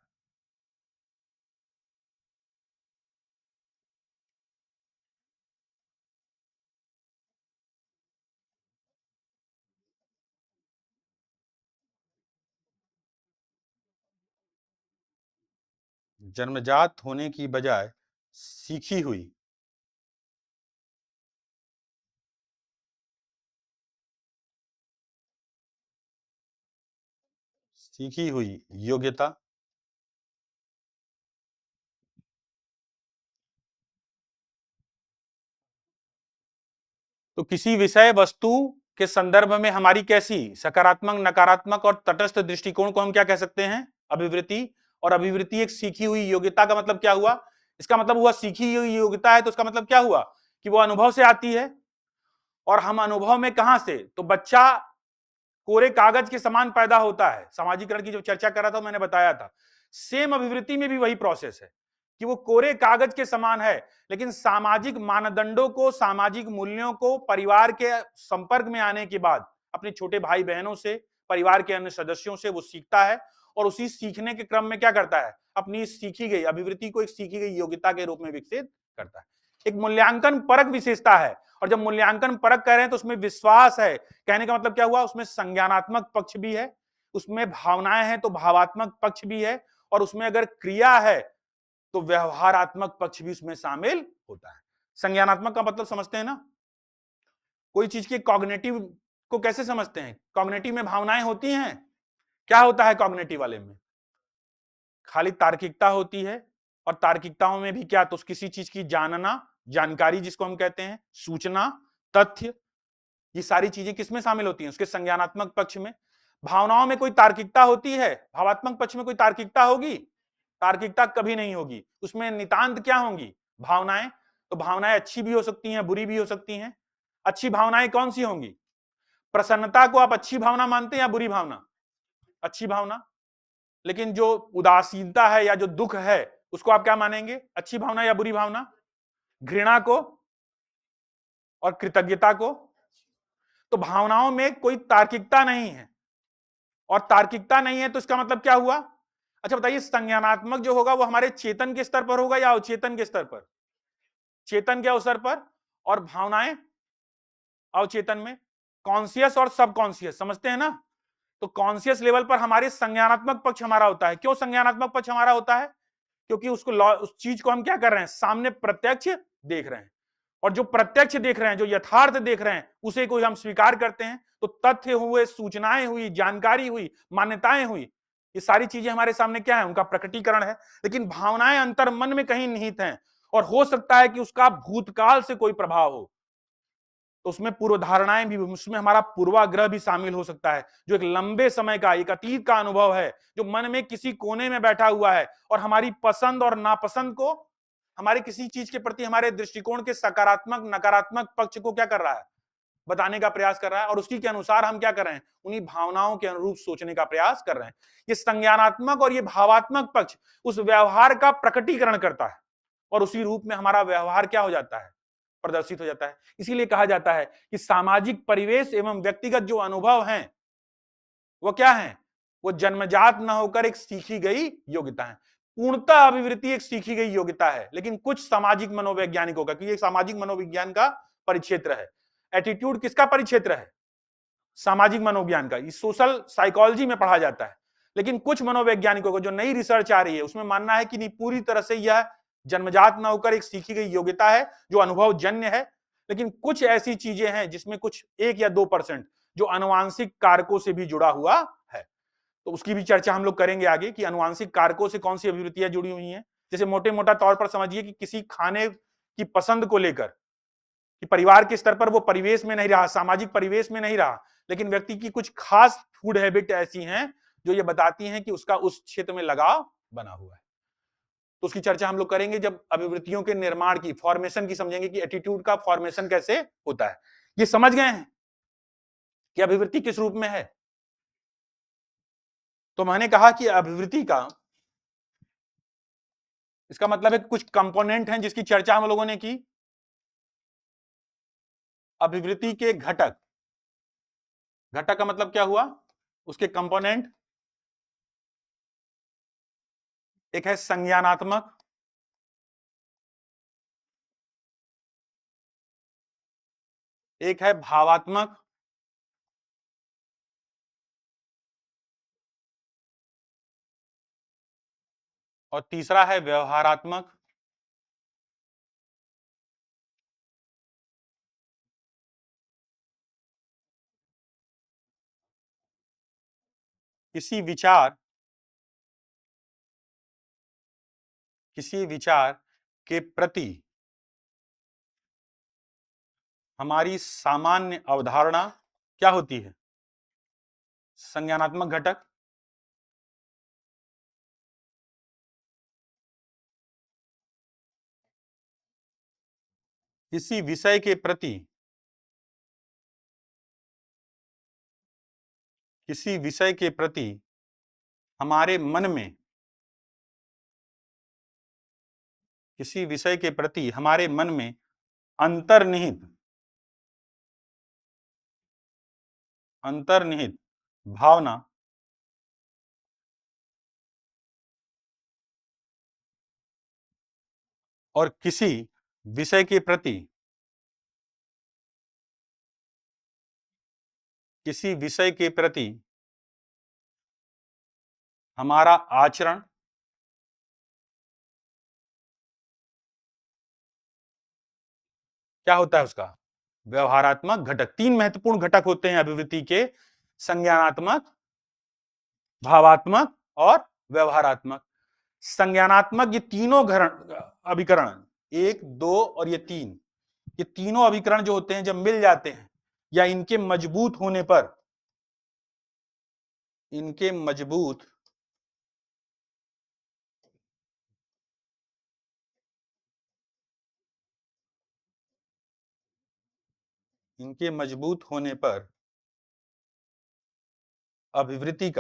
सीखी हुई योग्यता तो किसी विषय वस्तु के संदर्भ में हमारी कैसी सकारात्मक, नकारात्मक और तटस्थ दृष्टिकोण को हम क्या कह सकते हैं? अभिवृत्ति। और अभिवृत्ति एक सीखी हुई योग्यता का मतलब क्या हुआ? इसका मतलब हुआ सीखी हुई योग्यता है तो उसका मतलब क्या हुआ कि वो अनुभव से आती है। और हम अनुभव में कहां से? तो बच्चा कोरे कागज के समान पैदा होता है। समाजीकरण की जो चर्चा कर रहा था मैंने बताया था, सेम अभिवृत्ति में भी वही प्रोसेस है कि वो कोरे कागज के समान है, लेकिन सामाजिक मानदंडों को, सामाजिक मूल्यों को परिवार के संपर्क में आने के बाद अपने छोटे भाई बहनों से, परिवार के अन्य सदस्यों से वो सीखता है और उसी सीखने के क्रम में क्या करता है? अपनी सीखी गई अभिवृत्ति को एक सीखी गई योग्यता के रूप में विकसित करता है। एक मूल्यांकन परक विशेषता है। और जब मूल्यांकन परक कह रहे हैं तो उसमें विश्वास है। कहने का मतलब क्या हुआ? उसमें संज्ञानात्मक पक्ष भी है, उसमें भावनाएं हैं तो भावात्मक पक्ष भी है, और उसमें अगर क्रिया है तो व्यवहारात्मक पक्ष भी उसमें शामिल होता है। संज्ञानात्मक का मतलब समझते हैं ना? कोई चीज के कॉग्निटिव को कैसे समझते हैं? कॉग्निटिव में भावनाएं होती हैं। क्या होता है कॉग्निटिव वाले में? खाली तार्किकता होती है। और तार्किकताओं में भी क्या? तो किसी चीज की जानना, जानकारी जिसको हम कहते हैं, सूचना, तथ्य, ये सारी चीजें किसमें शामिल होती हैं? उसके संज्ञानात्मक पक्ष में। भावनाओं में कोई तार्किकता होती है? भावात्मक पक्ष में कोई तार्किकता होगी? तार्किकता कभी नहीं होगी। उसमें नितांत क्या होंगी? भावनाएं। तो भावनाएं अच्छी भी हो सकती हैं, बुरी भी हो सकती हैं। अच्छी भावनाएं कौन सी होंगी? प्रसन्नता को आप अच्छी भावना मानते हैं या बुरी भावना? अच्छी भावना। लेकिन जो उदासीनता है या जो दुख है उसको आप क्या मानेंगे? अच्छी भावना या बुरी भावना? घृणा को और कृतज्ञता को। तो भावनाओं में कोई तार्किकता नहीं है। और तार्किकता नहीं है तो इसका मतलब क्या हुआ? अच्छा बताइए, संज्ञानात्मक जो होगा वो हमारे चेतन के स्तर पर होगा या अवचेतन के स्तर पर? चेतन के अवसर पर। और भावनाएं अवचेतन में। कॉन्शियस और सबकॉन्शियस समझते हैं ना? तो कॉन्शियस लेवल पर हमारे संज्ञानात्मक पक्ष हमारा होता है। क्यों संज्ञानात्मक पक्ष हमारा होता है? क्योंकि उसको उस चीज को हम क्या कर रहे हैं? सामने प्रत्यक्ष देख रहे हैं। और जो प्रत्यक्ष देख रहे हैं, जो यथार्थ देख रहे हैं, उसे कोई हम स्वीकार करते हैं। तो तथ्य हुए, सूचनाएं हुई, जानकारी हुई, मान्यताएं हुई, ये सारी चीजें हमारे सामने क्या है? उनका प्रकटीकरण है। लेकिन भावनाएं अंतर मन में कहीं निहित हैं और हो सकता है कि उसका भूतकाल से कोई प्रभाव हो। तो उसमें पूर्व धारणाएं भी, उसमें हमारा पूर्वाग्रह भी शामिल हो सकता है, जो एक लंबे समय का, एक अतीत का अनुभव है, जो मन में किसी कोने में बैठा हुआ है और हमारी पसंद और नापसंद को, हमारे किसी चीज के प्रति हमारे दृष्टिकोण के सकारात्मक, नकारात्मक पक्ष को क्या कर रहा है? बताने का प्रयास कर रहा है और उसी के अनुसार हम क्या कर रहे हैं, उन्हीं भावनाओं के अनुरूप सोचने का प्रयास कर रहे हैं। ये संज्ञानात्मक और ये भावात्मक पक्ष उस व्यवहार का प्रकटीकरण करता है और उसी रूप में हमारा व्यवहार क्या हो जाता है, प्रदर्शित हो जाता है। इसीलिए कहा जाता है कि सामाजिक परिवेश एवं व्यक्तिगत जो अनुभव हैं वो क्या है, वो जन्मजात न होकर एक सीखी गई योग्यता है। पूर्णतः अभिवृत्ति एक सीखी गई योग्यता है, लेकिन कुछ सामाजिक मनोवैज्ञानिकों का, क्योंकि सामाजिक मनोविज्ञान का परिक्षेत्र है। एटीट्यूड किसका परिक्षेत्र है, सामाजिक मनोविज्ञान का। ये सोशल साइकोलॉजी में पढ़ा जाता है। लेकिन कुछ मनोवैज्ञानिकों को जो नई रिसर्च आ रही है उसमें मानना है कि नहीं, पूरी तरह से यह जन्मजात न होकर एक सीखी गई योग्यता है जो अनुभव जन्य है। लेकिन कुछ ऐसी चीजें हैं जिसमें कुछ 1 या 2% जो अनुवांशिक कारकों से भी जुड़ा हुआ है। तो उसकी भी चर्चा हम लोग करेंगे आगे कि अनुवांशिक कारकों से कौन सी अभिवृत्तियां जुड़ी हुई हैं। जैसे मोटे मोटा तौर पर समझिए कि किसी खाने की पसंद को लेकर कि परिवार के स्तर पर वो परिवेश में नहीं रहा, सामाजिक परिवेश में नहीं रहा, लेकिन व्यक्ति की कुछ खास फूड हैबिट ऐसी हैं जो ये बताती हैं कि उसका उस क्षेत्र में लगाव बना हुआ है। तो उसकी चर्चा हम लोग करेंगे जब अभिवृत्तियों के निर्माण की, फॉर्मेशन की समझेंगे कि एटीट्यूड का फॉर्मेशन कैसे होता है। ये समझ गए हैं कि अभिवृत्ति किस रूप में है। तो मैंने कहा कि अभिवृत्ति का इसका मतलब है कुछ कंपोनेंट हैं जिसकी चर्चा हम लोगों ने की। अभिवृत्ति के घटक, घटक का मतलब क्या हुआ, उसके कंपोनेंट। एक है संज्ञानात्मक, एक है भावात्मक, और तीसरा है व्यवहारात्मक। किसी विचार के प्रति हमारी सामान्य अवधारणा क्या होती है, संज्ञानात्मक घटक। किसी विषय के प्रति हमारे मन में, किसी विषय के प्रति हमारे मन में अंतर्निहित भावना और किसी विषय के प्रति हमारा आचरण, क्या होता है उसका, व्यवहारात्मक घटक। 3 महत्वपूर्ण घटक होते हैं अभिवृत्ति के, संज्ञानात्मक, भावात्मक और व्यवहारात्मक। संज्ञानात्मक, ये तीनों अभिकरण 1, 2 और ये 3, ये तीनों अभिकरण जो होते हैं जब मिल जाते हैं या इनके मजबूत होने पर, इनके मजबूत होने पर अभिवृत्ति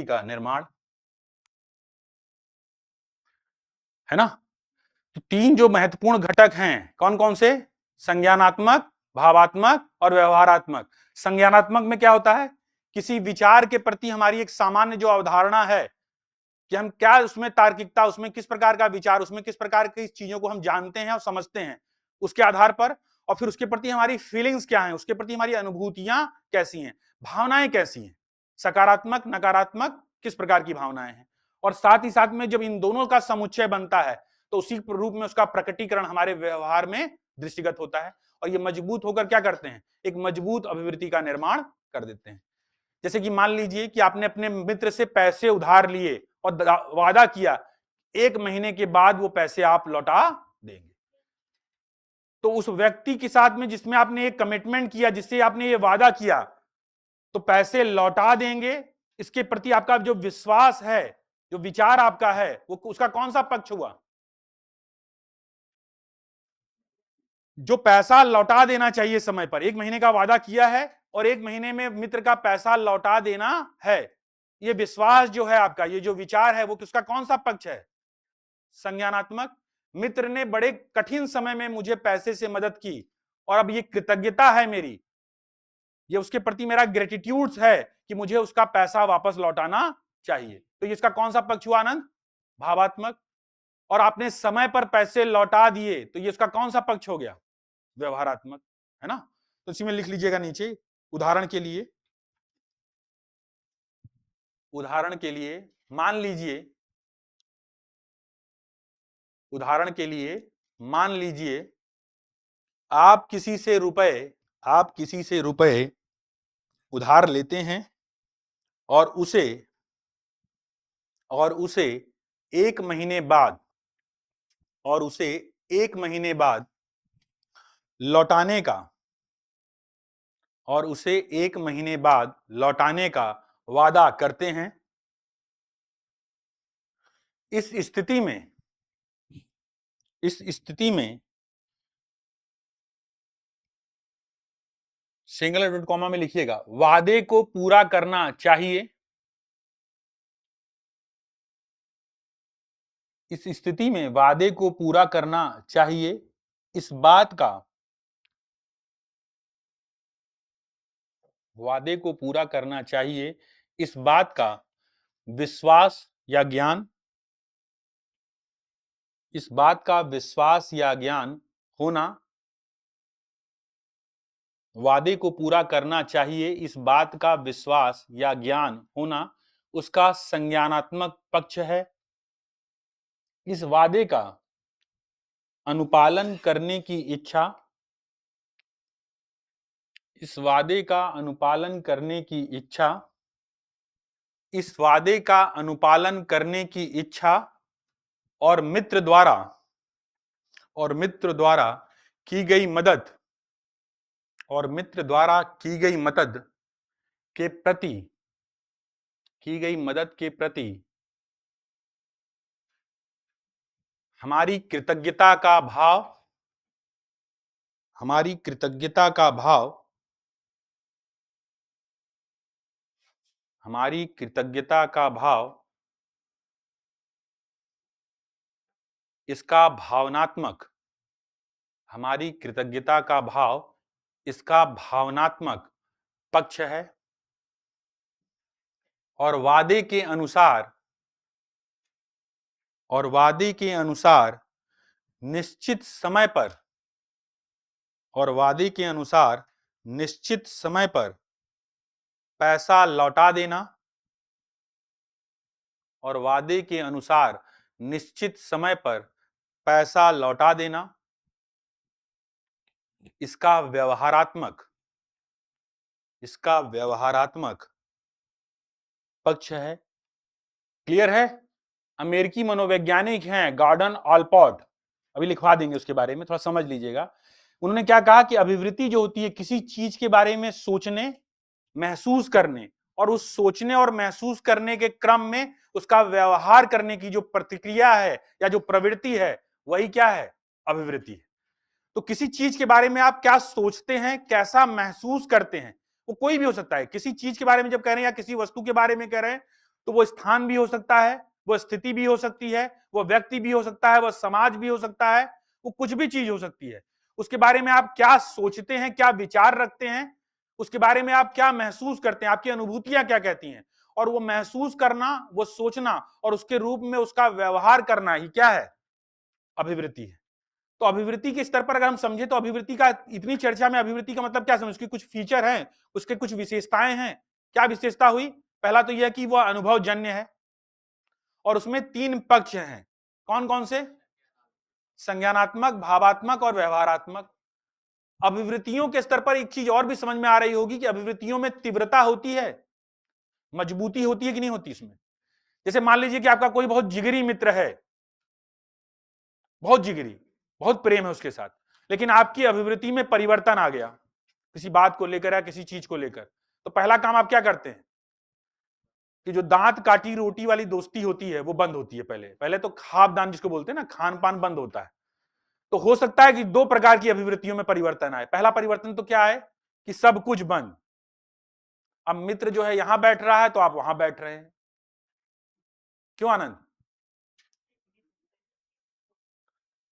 का निर्माण है ना। तो 3 जो महत्वपूर्ण घटक हैं कौन कौन से, संज्ञानात्मक, भावात्मक और व्यवहारात्मक। संज्ञानात्मक में क्या होता है, किसी विचार के प्रति हमारी एक सामान्य जो अवधारणा है कि हम क्या उसमें तार्किकता, उसमें किस प्रकार का विचार, उसमें किस प्रकार की चीजों को हम जानते हैं और समझते हैं, उसके आधार पर, और फिर उसके प्रति हमारी फीलिंग्स क्या हैं, उसके प्रति हमारी अनुभूतियां कैसी हैं, भावनाएं कैसी हैं, सकारात्मक, नकारात्मक, किस प्रकार की भावनाएं हैं। और साथ ही साथ में जब इन दोनों का समुच्चय बनता है तो उसी रूप में उसका प्रकटीकरण हमारे व्यवहार में दृष्टिगत होता है और ये मजबूत होकर क्या करते हैं, एक मजबूत अभिवृत्ति का निर्माण कर देते हैं। जैसे कि मान लीजिए कि आपने अपने मित्र से पैसे उधार लिए और वादा किया 1 महीने के बाद वो पैसे आप लौटा देंगे। तो उस व्यक्ति के साथ में जिसमें आपने एक कमिटमेंट किया, जिससे आपने ये वादा किया, तो पैसे लौटा देंगे इसके प्रति आपका जो विश्वास है, जो विचार आपका है, वो उसका कौन सा पक्ष हुआ? जो पैसा लौटा देना चाहिए समय पर, 1 महीने का वादा किया है और 1 महीने में मित्र का पैसा लौटा देना है। ये विश्वास जो है आपका, ये जो विचार है, वो किसका कौन सा पक्ष है? संज्ञानात्मक। मित्र ने बड़े कठिन समय में मुझे पैसे से मदद की और अब ये कृतज्ञता है मेरी, ये उसके प्रति मेरा ग्रेटिट्यूड्स है कि मुझे उसका पैसा वापस लौटाना चाहिए। तो ये इसका कौन सा पक्ष हुआ आनंद? भावात्मक। और आपने समय पर पैसे लौटा दिए, तो ये उसका कौन सा पक्ष हो गया? व्यवहारात्मक, है ना? तो इसी में लिख लीजिएगा नीचे, उदाहरण के लिए, उदाहरण के लिए मान लीजिए, उदाहरण के लिए मान लीजिए आप किसी से रुपए, आप किसी से रुपए उधार लेते हैं और उसे, और उसे 1 महीने बाद, और उसे 1 महीने बाद लौटाने का, और उसे 1 महीने बाद लौटाने का वादा करते हैं। इस स्थिति में, इस स्थिति में सिंगल डॉट कॉमा में लिखिएगा, वादे को पूरा करना चाहिए। इस स्थिति में वादे को पूरा करना चाहिए, इस बात का, वादे को पूरा करना चाहिए, इस बात का विश्वास या ज्ञान, इस बात का विश्वास या ज्ञान होना, वादे को पूरा करना चाहिए, इस बात का विश्वास या ज्ञान होना उसका संज्ञानात्मक पक्ष है। इस वादे का अनुपालन करने की इच्छा, इस वादे का अनुपालन करने की इच्छा, इस वादे का अनुपालन करने की इच्छा और मित्र द्वारा, और मित्र द्वारा की गई मदद, और मित्र द्वारा की गई मदद के प्रति, की गई मदद के प्रति हमारी कृतज्ञता का भाव, हमारी कृतज्ञता का भाव, हमारी कृतज्ञता का भाव, इसका भावनात्मक, हमारी कृतज्ञता का भाव इसका भावनात्मक पक्ष है। और वादे के अनुसार, और वादे के अनुसार निश्चित समय पर, और वादे के अनुसार निश्चित समय पर पैसा लौटा देना, और वादे के अनुसार निश्चित समय पर पैसा लौटा देना इसका व्यवहारात्मक, इसका व्यवहारात्मक पक्ष है। क्लियर है? अमेरिकी मनोवैज्ञानिक हैं गॉर्डन ऑलपॉट, अभी लिखवा देंगे उसके बारे में, थोड़ा समझ लीजिएगा। उन्होंने क्या कहा कि अभिवृत्ति जो होती है किसी चीज के बारे में सोचने, महसूस करने, और उस सोचने और महसूस करने के क्रम में उसका व्यवहार करने की जो प्रतिक्रिया है या जो प्रवृत्ति है, वही क्या है? अभिवृत्ति है। तो किसी चीज के बारे में आप क्या सोचते हैं, कैसा महसूस करते हैं, वो कोई भी हो सकता है। किसी चीज के बारे में जब कह रहे हैं या किसी वस्तु के बारे में कह रहे हैं, तो वो स्थान भी हो सकता है, वो स्थिति भी हो सकती है, वो व्यक्ति भी हो सकता है, वो समाज भी हो सकता है, वो कुछ भी चीज हो सकती है। उसके बारे में आप क्या सोचते हैं, क्या विचार रखते हैं, उसके बारे में आप क्या महसूस करते हैं, आपकी अनुभूतियां क्या कहती हैं, और वो महसूस करना, वो सोचना और उसके रूप में उसका व्यवहार करना ही क्या है? अभिवृत्ति है। तो अभिवृत्ति के स्तर पर अगर हम समझे तो अभिवृत्ति का, इतनी चर्चा में अभिवृत्ति का मतलब क्या समझ, उसकी कुछ फीचर हैं, उसके कुछ विशेषताएं हैं। क्या विशेषता हुई? पहला तो यह कि वह अनुभवजन्य है और उसमें 3 पक्ष हैं। कौन कौन से? संज्ञानात्मक, भावात्मक और व्यवहारात्मक। अभिवृत्तियों के स्तर पर एक चीज और भी समझ में आ रही होगी कि अभिवृत्तियों में तीव्रता होती है, मजबूती होती है कि नहीं होती इसमें। जैसे मान लीजिए कि आपका कोई बहुत जिगरी मित्र है, बहुत जिगरी, बहुत प्रेम है उसके साथ, लेकिन आपकी अभिवृत्ति में परिवर्तन आ गया किसी बात को लेकर या किसी चीज को लेकर, तो पहला काम आप क्या करते हैं? कि जो दांत काटी रोटी वाली दोस्ती होती है वो बंद होती है। पहले पहले तो खाबदान जिसको बोलते हैं ना, खान पान बंद होता है। तो हो सकता है कि दो प्रकार की अभिवृत्तियों में परिवर्तन आए। पहला परिवर्तन तो क्या है कि सब कुछ बंद। अब मित्र जो है यहां बैठ रहा है तो आप वहां बैठ रहे हैं। क्यों आनंद?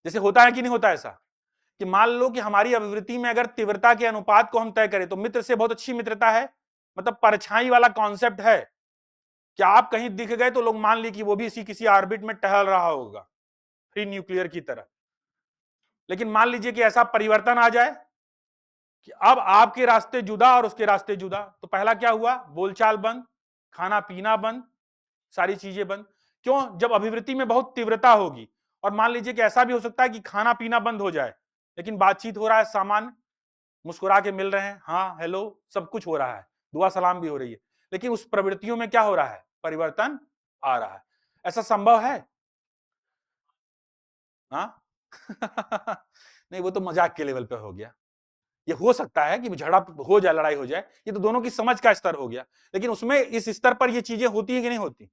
जैसे होता है कि नहीं होता ऐसा कि मान लो कि हमारी अभिवृत्ति में अगर तीव्रता के अनुपात को हम तय करें तो मित्र से बहुत अच्छी मित्रता है, मतलब परछाई वाला कॉन्सेप्ट है कि आप कहीं दिख गए तो लोग मान ली कि वो भी इसी किसी ऑर्बिट में टहल रहा होगा, फ्री न्यूक्लियर की तरह। लेकिन मान लीजिए कि ऐसा परिवर्तन आ जाए कि अब आपके रास्ते जुदा और उसके रास्ते जुदा, तो पहला क्या हुआ? बोलचाल बंद, खाना पीना बंद, सारी चीजें बंद। क्यों? जब अभिवृत्ति में बहुत तीव्रता होगी। और मान लीजिए कि ऐसा भी हो सकता है कि खाना पीना बंद हो जाए लेकिन बातचीत हो रहा है, सामान्य मुस्कुरा के मिल रहे हैं, हाँ हेलो, सब कुछ हो रहा है, दुआ सलाम भी हो रही है, लेकिन उस प्रवृत्तियों में क्या हो रहा है? परिवर्तन आ रहा है। ऐसा संभव है? हाँ नहीं, वो तो मजाक के लेवल पे हो गया। ये हो सकता है कि झड़प हो जाए, लड़ाई हो जाए, ये तो दोनों की समझ का स्तर हो गया। लेकिन उसमें इस स्तर पर ये चीजें होती है कि नहीं होती?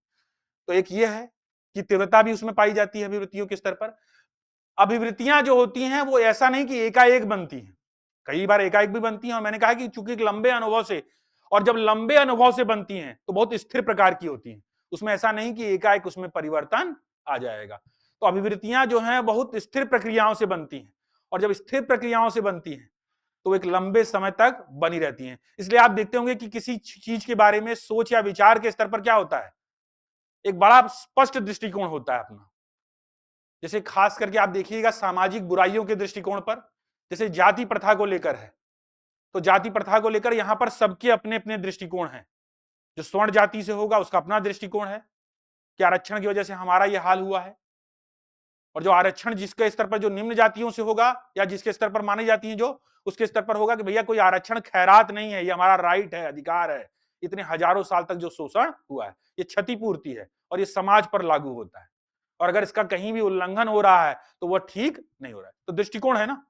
तो एक ये है कि तीव्रता भी उसमें पाई जाती है अभिवृत्तियों के स्तर पर। अभिवृत्तियां जो होती हैं वो ऐसा नहीं कि एकाएक बनती हैं, कई बार एकाएक भी बनती हैं। और मैंने कहा कि चूंकि एक लंबे अनुभव से, और जब लंबे अनुभव से बनती हैं तो बहुत स्थिर प्रकार की होती हैं। उसमें ऐसा नहीं कि एकाएक उसमें परिवर्तन आ जाएगा। तो अभिवृत्तियां जो हैं बहुत स्थिर प्रक्रियाओं से बनती हैं, और जब स्थिर प्रक्रियाओं से बनती हैं तो एक लंबे समय तक बनी रहती हैं। इसलिए आप देखते होंगे कि किसी चीज के बारे में सोच या विचार के स्तर पर क्या होता है, एक बड़ा स्पष्ट दृष्टिकोण होता है अपना। जैसे खास करके आप देखिएगा सामाजिक बुराइयों के दृष्टिकोण पर, जैसे जाति प्रथा को लेकर है, तो जाति प्रथा को लेकर यहां पर सबके अपने अपने दृष्टिकोण हैं। जो स्वर्ण जाति से होगा उसका अपना दृष्टिकोण है कि आरक्षण की वजह से हमारा यह हाल हुआ है, और जो आरक्षण जिसके स्तर पर जो निम्न जातियों से होगा या जिसके स्तर पर मानी जाती है, जो उसके स्तर पर होगा कि भैया कोई आरक्षण खैरात नहीं है, ये हमारा राइट है, अधिकार है। इतने हजारों साल तक जो शोषण हुआ है ये क्षतिपूर्ति है और ये समाज पर लागू होता है, और अगर इसका कहीं भी उल्लंघन हो रहा है तो वह ठीक नहीं हो रहा है। तो दृष्टिकोण है ना,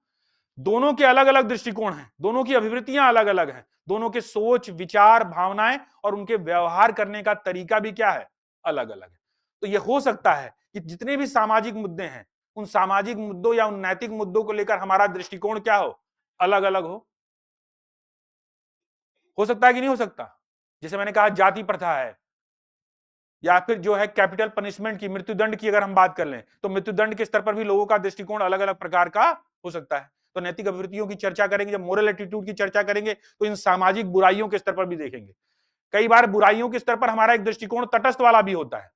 दोनों के अलग अलग दृष्टिकोण हैं, दोनों की अभिवृत्तियां अलग अलग हैं, दोनों के सोच विचार भावनाएं और उनके व्यवहार करने का तरीका भी क्या है? अलग अलग है। तो यह हो सकता है कि जितने भी सामाजिक मुद्दे हैं उन सामाजिक मुद्दों या उन नैतिक मुद्दों को लेकर हमारा दृष्टिकोण क्या हो? अलग अलग हो सकता है कि नहीं हो सकता? जैसे मैंने कहा जाति प्रथा है, या फिर जो है कैपिटल पनिशमेंट की, मृत्युदंड की अगर हम बात कर लें तो मृत्युदंड के स्तर पर भी लोगों का दृष्टिकोण अलग अलग प्रकार का हो सकता है। तो नैतिक अभिवृत्तियों की चर्चा करेंगे, जब मोरल एटीट्यूड की चर्चा करेंगे तो इन सामाजिक बुराइयों के स्तर पर भी देखेंगे। कई बार बुराइयों के स्तर पर हमारा एक दृष्टिकोण तटस्थ वाला भी होता है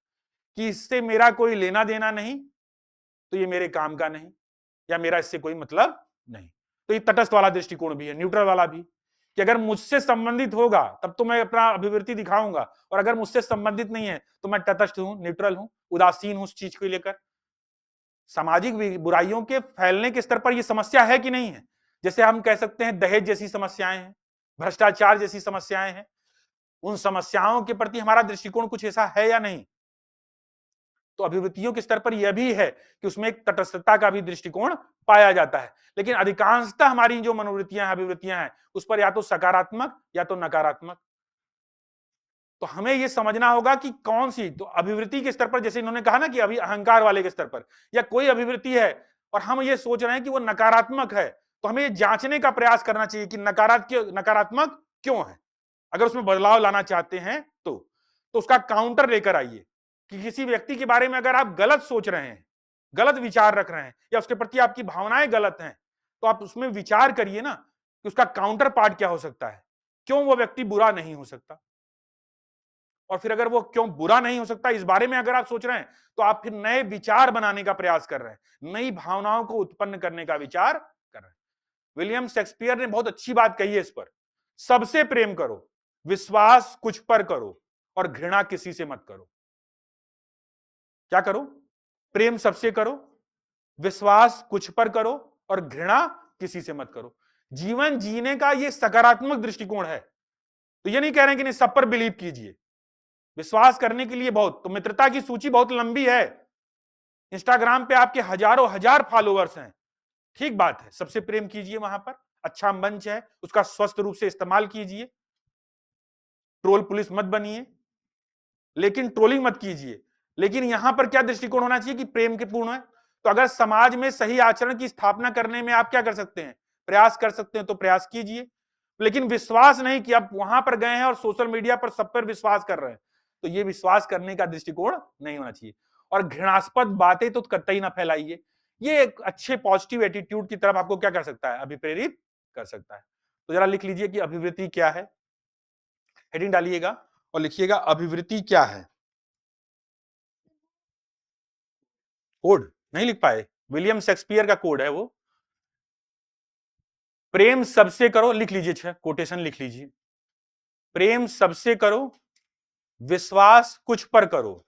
कि इससे मेरा कोई लेना देना नहीं, तो ये मेरे काम का नहीं, या मेरा इससे कोई मतलब नहीं। तो ये तटस्थ वाला दृष्टिकोण भी है, न्यूट्रल वाला भी, कि अगर मुझसे संबंधित होगा तब तो मैं अपना अभिवृत्ति दिखाऊंगा, और अगर मुझसे संबंधित नहीं है तो मैं तटस्थ हूं, न्यूट्रल हूं, उदासीन हूं उस चीज को लेकर। सामाजिक बुराइयों के फैलने के स्तर पर यह समस्या है कि नहीं है? जैसे हम कह सकते हैं दहेज जैसी समस्याएं हैं, भ्रष्टाचार जैसी समस्याएं हैं, उन समस्याओं के प्रति हमारा दृष्टिकोण कुछ ऐसा है या नहीं? तो अभिवृत्तियों के स्तर पर यह भी है कि उसमें एक तटस्थता का भी दृष्टिकोण पाया जाता है। लेकिन अधिकांशतः हमारी जो मनोवृत्तियां अभिवृत्तियां हैं उस पर या तो सकारात्मक या तो नकारात्मक। तो हमें यह समझना होगा कि कौन सी तो अभिवृत्ति के स्तर पर, जैसे इन्होंने कहा ना कि अभी अहंकार वाले के स्तर पर या कोई अभिवृत्ति है और हम ये सोच रहे हैं कि वो नकारात्मक है, तो हमें ये जांचने का प्रयास करना चाहिए कि नकारात्मक क्यों है। अगर उसमें बदलाव लाना चाहते हैं तो उसका काउंटर लेकर आइए कि किसी व्यक्ति के बारे में अगर आप गलत सोच रहे हैं, गलत विचार रख रहे हैं, या उसके प्रति आपकी भावनाएं गलत हैं, तो आप उसमें विचार करिए ना कि उसका काउंटर पार्ट क्या हो सकता है, क्यों वो व्यक्ति बुरा नहीं हो सकता। और फिर अगर वो क्यों बुरा नहीं हो सकता इस बारे में अगर आप सोच रहे हैं तो आप फिर नए विचार बनाने का प्रयास कर रहे हैं, नई भावनाओं को उत्पन्न करने का विचार कर रहे हैं। विलियम शेक्सपियर ने बहुत अच्छी बात कही है इस पर, सबसे प्रेम करो, विश्वास कुछ पर करो और घृणा किसी से मत करो। क्या करो? प्रेम सबसे करो, विश्वास कुछ पर करो और घृणा किसी से मत करो। जीवन जीने का यह सकारात्मक दृष्टिकोण है। तो ये नहीं कह रहे हैं कि नहीं सब पर बिलीव कीजिए, विश्वास करने के लिए बहुत, तो मित्रता की सूची बहुत लंबी है, इंस्टाग्राम पे आपके हजारों हजार फॉलोअर्स हैं, ठीक बात है, सबसे प्रेम कीजिए, वहां पर अच्छा मंच है, उसका स्वस्थ रूप से इस्तेमाल कीजिए, ट्रोल पुलिस मत बनिए, लेकिन ट्रोलिंग मत कीजिए। लेकिन यहां पर क्या दृष्टिकोण होना चाहिए कि प्रेम के पूर्ण है। तो अगर समाज में सही आचरण की स्थापना करने में आप क्या कर सकते हैं, प्रयास कर सकते हैं, तो प्रयास कीजिए। लेकिन विश्वास नहीं कि आप वहां पर गए हैं और सोशल मीडिया पर सब पर विश्वास कर रहे हैं, तो ये विश्वास करने का दृष्टिकोण नहीं होना चाहिए। और घृणास्पद बातें तो कतई ना फैलाइए। ये एक अच्छे पॉजिटिव एटीट्यूड की तरफ आपको क्या कर सकता है, अभिप्रेरित कर सकता है। तो जरा लिख लीजिए कि अभिवृत्ति क्या है, हेडिंग डालिएगा और लिखिएगा अभिवृत्ति क्या है। कोड नहीं लिख पाए, विलियम शेक्सपियर का कोड है वो। प्रेम सबसे करो, लिख लीजिए, कोटेशन लिख लीजिए। प्रेम सबसे करो, विश्वास कुछ पर करो।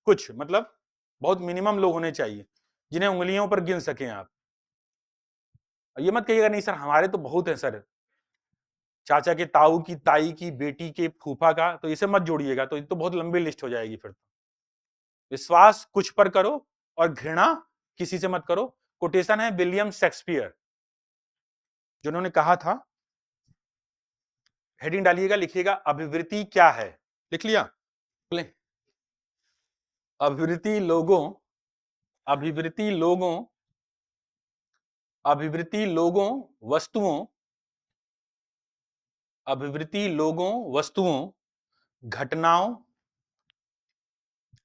कुछ मतलब बहुत मिनिमम लोग होने चाहिए जिन्हें उंगलियों पर गिन सकें आप। ये मत कहिएगा नहीं सर हमारे तो बहुत है सर, चाचा के ताऊ की ताई की बेटी के फूफा का, तो इसे मत जोड़िएगा, तो ये तो बहुत लंबी लिस्ट हो जाएगी फिर। विश्वास कुछ पर करो और घृणा किसी से मत करो। कोटेशन है विलियम शेक्सपियर जिन्होंने कहा था। हेडिंग डालिएगा, लिखिएगा अभिवृत्ति क्या है। लिख लिया? अभिवृत्ति लोगों अभिवृत्ति लोगों अभिवृत्ति लोगों वस्तुओं अभिवृत्ति लोगों वस्तुओं घटनाओं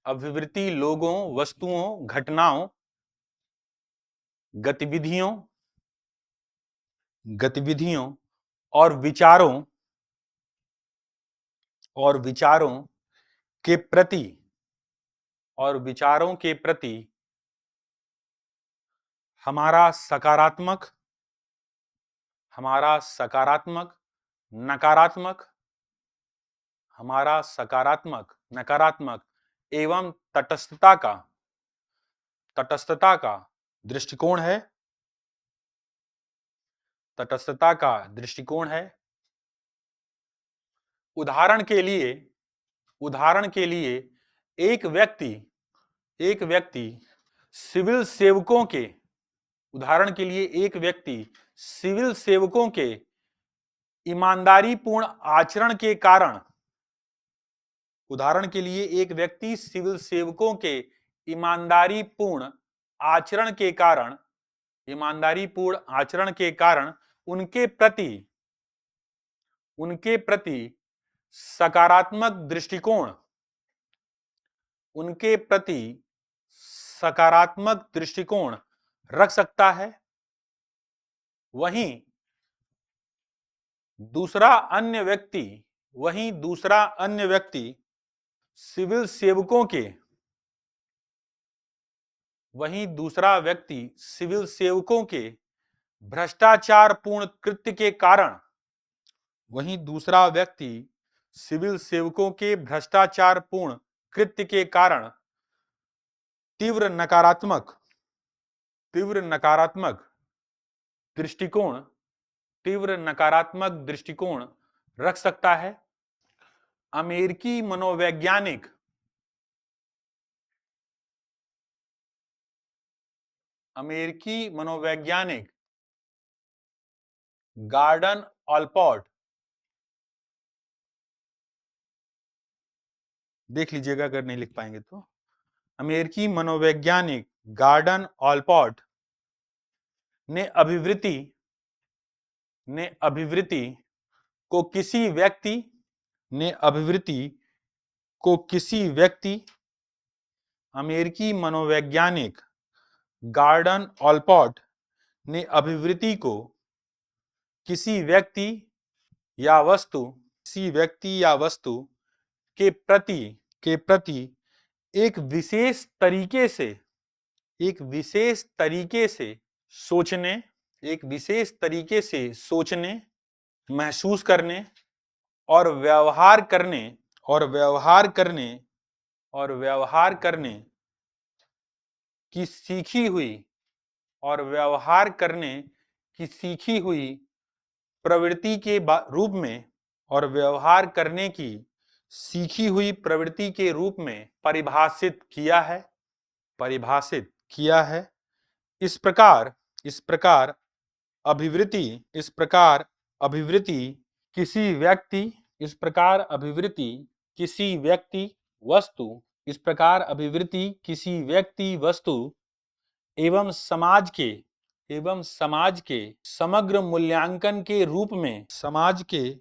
अभिवृत्ति लोगों वस्तुओं घटनाओं गतिविधियों गतिविधियों और विचारों के प्रति हमारा सकारात्मक नकारात्मक नकारात्मक एवं तटस्थता का दृष्टिकोण है। उदाहरण के लिए एक व्यक्ति सिविल सेवकों के ईमानदारीपूर्ण आचरण के कारण उनके प्रति सकारात्मक दृष्टिकोण रख सकता है। वहीं दूसरा अन्य व्यक्ति सिविल सेवकों के भ्रष्टाचारपूर्ण कृत्य के कारण तीव्र नकारात्मक दृष्टिकोण रख सकता है। अमेरिकी मनोवैज्ञानिक गॉर्डन ऑलपॉट, देख लीजिएगा अगर नहीं लिख पाएंगे तो। अमेरिकी मनोवैज्ञानिक गॉर्डन ऑलपॉट ने अभिवृत्ति को किसी व्यक्ति अमेरिकी मनोवैज्ञानिक गॉर्डन ऑलपॉट ने अभिवृत्ति को किसी व्यक्ति या वस्तु के प्रति एक विशेष तरीके से सोचने, महसूस करने और व्यवहार करने की सीखी हुई प्रवृत्ति के रूप में परिभाषित किया है। इस प्रकार अभिवृत्ति किसी व्यक्ति वस्तु, इस प्रकार अभिवृत्ति किसी व्यक्ति, वस्तु एवं समाज के समग्र मूल्यांकन के रूप में, समाज के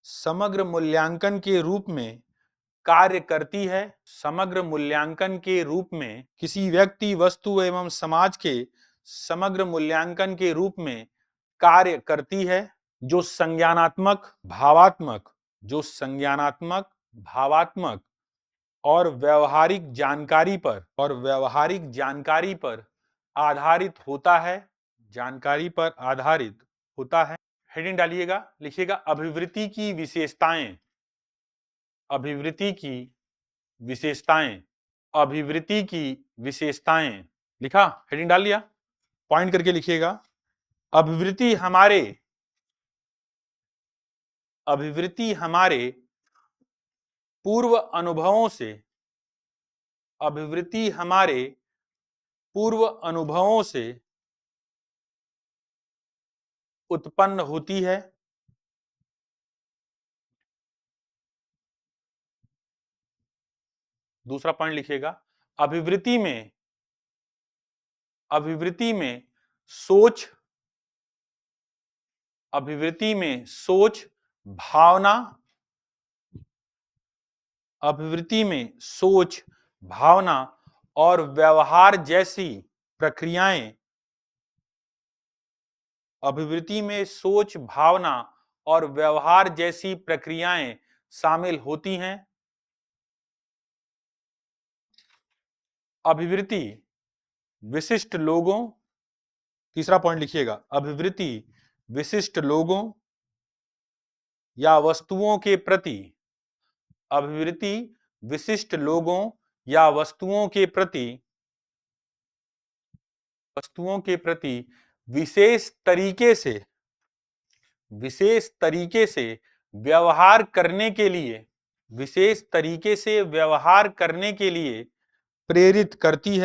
समग्र मूल्यांकन के रूप में कार्य करती है। समग्र मूल्यांकन के रूप में किसी व्यक्ति, वस्तु एवं समाज के समग्र मूल्यांकन के रूप में कार्य करती है, जो संज्ञानात्मक, भावात्मक और व्यवहारिक जानकारी पर आधारित होता है, हेडिंग डालिएगा, लिखिएगा अभिवृत्ति की विशेषताएं, लिखा, हेडिंग डाल लिया, पॉइंट करके लिखिएगा। अभिवृत्ति हमारे पूर्व अनुभवों से उत्पन्न होती है। दूसरा पॉइंट लिखिएगा, अभिवृत्ति में सोच, भावना और व्यवहार जैसी प्रक्रियाएं, शामिल होती हैं। अभिवृत्ति विशिष्ट लोगों, तीसरा पॉइंट लिखिएगा, अभिवृत्ति विशिष्ट लोगों या वस्तुओं के प्रति, विशेष तरीके से व्यवहार करने के लिए प्रेरित करती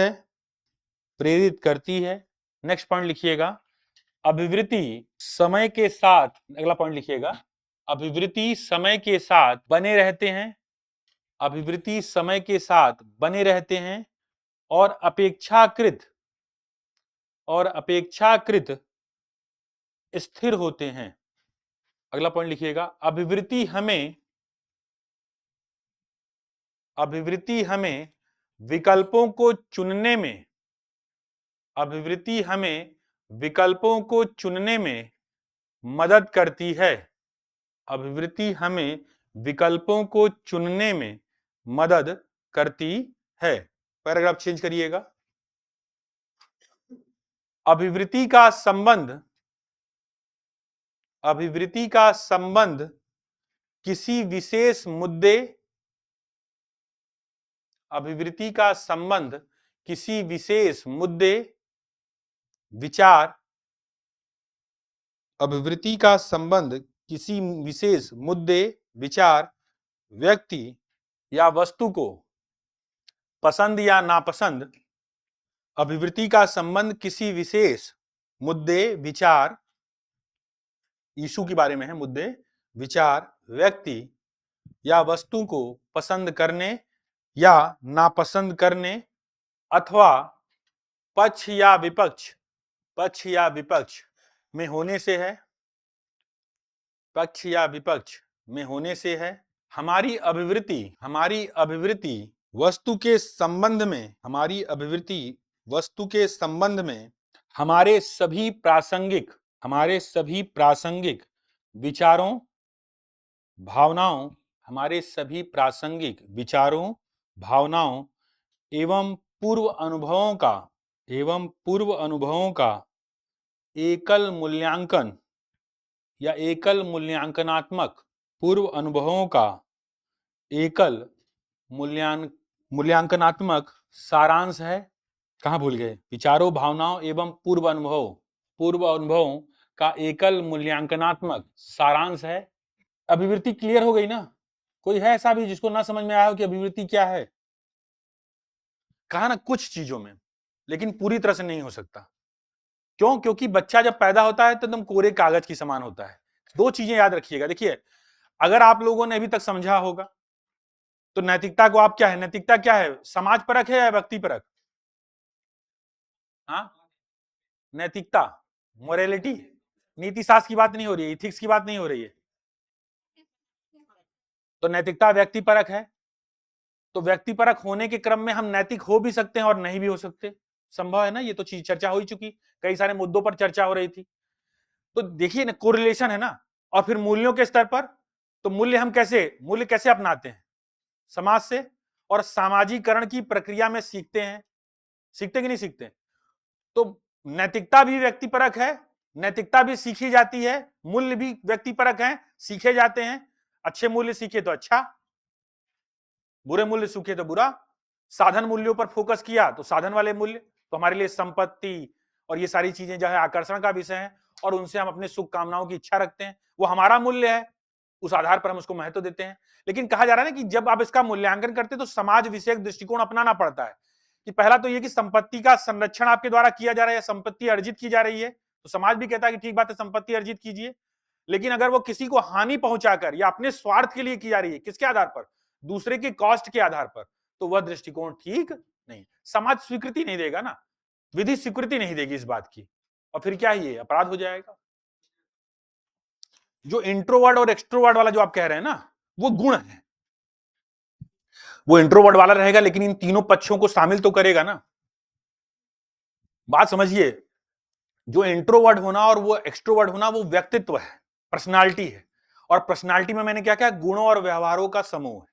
है। नेक्स्ट पॉइंट लिखिएगा, अभिवृत्ति समय के साथ, अगला पॉइंट लिखिएगा, अभिवृत्ति समय के साथ बने रहते हैं और अपेक्षाकृत स्थिर होते हैं। अगला पॉइंट लिखिएगा, अभिवृत्ति हमें विकल्पों को चुनने में मदद करती है। पैराग्राफ चेंज करिएगा। अभिवृत्ति का संबंध किसी विशेष मुद्दे, विचार, व्यक्ति या वस्तु को पसंद या नापसंद, अभिवृत्ति का संबंध किसी विशेष मुद्दे, विचार, इशू के बारे में है, मुद्दे, विचार, व्यक्ति या वस्तु को पसंद करने या नापसंद करने अथवा पक्ष या विपक्ष में होने से है। हमारी अभिवृत्ति वस्तु के संबंध में हमारे सभी प्रासंगिक विचारों, भावनाओं एवं पूर्व अनुभवों का एकल मूल्यांकनात्मक सारांश है। कहां भूल गए, विचारों, भावनाओं एवं पूर्व अनुभवों का एकल मूल्यांकनात्मक सारांश है। अभिवृत्ति क्लियर हो गई ना? कोई है ऐसा भी जिसको ना समझ में आया हो कि अभिवृत्ति क्या है? कहा ना कुछ चीजों में, लेकिन पूरी तरह से नहीं हो सकता। क्यों? क्योंकि बच्चा जब पैदा होता है तो एकदम कोरे कागज की समान होता है। दो चीजें याद रखिएगा। देखिए, अगर आप लोगों ने अभी तक समझा होगा तो नैतिकता को आप क्या है, नैतिकता क्या है, समाज परक है या व्यक्ति परक? हाँ, नैतिकता, मोरालिटी, नीति शास्त्र की बात नहीं हो रही है, इथिक्स की बात नहीं हो रही है। तो नैतिकता व्यक्ति परक है, तो व्यक्ति परक होने के क्रम में हम नैतिक हो भी सकते हैं और नहीं भी हो सकते, संभव है ना, ये तो चीज चर्चा हो ही चुकी, कई सारे मुद्दों पर चर्चा हो रही थी। तो देखिए ना, कोरिलेशन है ना। और फिर मूल्यों के स्तर पर, तो मूल्य कैसे अपनाते हैं, समाज से और सामाजिकरण की प्रक्रिया में सीखते हैं, सीखते कि नहीं सीखते? तो नैतिकता भी व्यक्तिपरक है, नैतिकता भी सीखी जाती है, मूल्य भी व्यक्तिपरक हैं, सीखे जाते हैं। अच्छे मूल्य सीखे तो अच्छा, बुरे मूल्य सीखे तो बुरा। साधन मूल्यों पर फोकस किया तो साधन वाले मूल्य, तो हमारे लिए संपत्ति और ये सारी चीजें जो है आकर्षण का विषय है, और उनसे हम अपने सुख कामनाओं की इच्छा रखते हैं, वो हमारा मूल्य है, उस आधार पर हम उसको महत्व देते हैं। लेकिन कहा जा रहा है ना कि जब आप इसका मूल्यांकन करते हैं तो समाज विषयक दृष्टिकोण अपनाना पड़ता है। कि पहला तो ये कि संपत्ति का संरक्षण आपके द्वारा किया जा रहा है, संपत्ति अर्जित की जा रही है, तो समाज भी कहता है कि ठीक बात है, संपत्ति अर्जित कीजिए। लेकिन अगर वो किसी को हानि पहुंचाकर या अपने स्वार्थ के लिए की जा रही है, किसके आधार पर, दूसरे के कॉस्ट के आधार पर, तो वह दृष्टिकोण ठीक नहीं। समाज स्वीकृति नहीं देगा ना, विधि स्वीकृति नहीं देगी इस बात की, और फिर क्या ये अपराध हो जाएगा। जो इंट्रोवर्ड और एक्सट्रोवर्ड वाला जो आप कह रहे हैं ना, वो गुण है, वो इंट्रोवर्ड वाला रहेगा लेकिन इन तीनों पक्षों को शामिल तो करेगा ना। बात समझिए, जो इंट्रोवर्ड होना और वो एक्सट्रोवर्ड होना वो व्यक्तित्व है, पर्सनालिटी है, और पर्सनालिटी में मैंने क्या क्या गुणों और व्यवहारों का समूह है।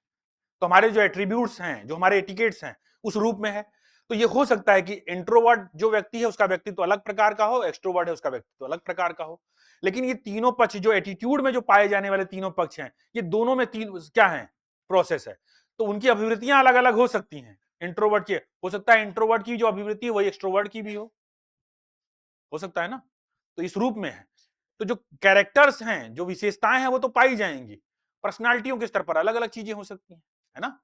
तो हमारे जो एट्रीब्यूट्स हैं, जो हमारे एटिकेट्स हैं, उस रूप में है। तो ये हो सकता है कि इंट्रोवर्ट जो व्यक्ति है उसका व्यक्तित्व अलग प्रकार का हो, एक्सट्रोवर्ट है उसका व्यक्तित्व अलग प्रकार का हो। लेकिन ये तीनों पक्ष जो एटीट्यूड में जो पाए जाने वाले तीनों पक्ष हैं, ये दोनों में तीन क्या है, प्रोसेस है। तो उनकी अभिवृत्तियां अलग अलग हो सकती हैं। इंट्रोवर्ट की हो सकता है इंट्रोवर्ट की जो अभिवृत्ति है वही एक्सट्रोवर्ट की भी हो सकता है ना। तो इस रूप में है। तो जो कैरेक्टर्स हैं, जो विशेषताएं हैं, वो तो पाई जाएंगी, पर्सनालिटियों के स्तर पर अलग अलग चीजें हो सकती हैं, है ना।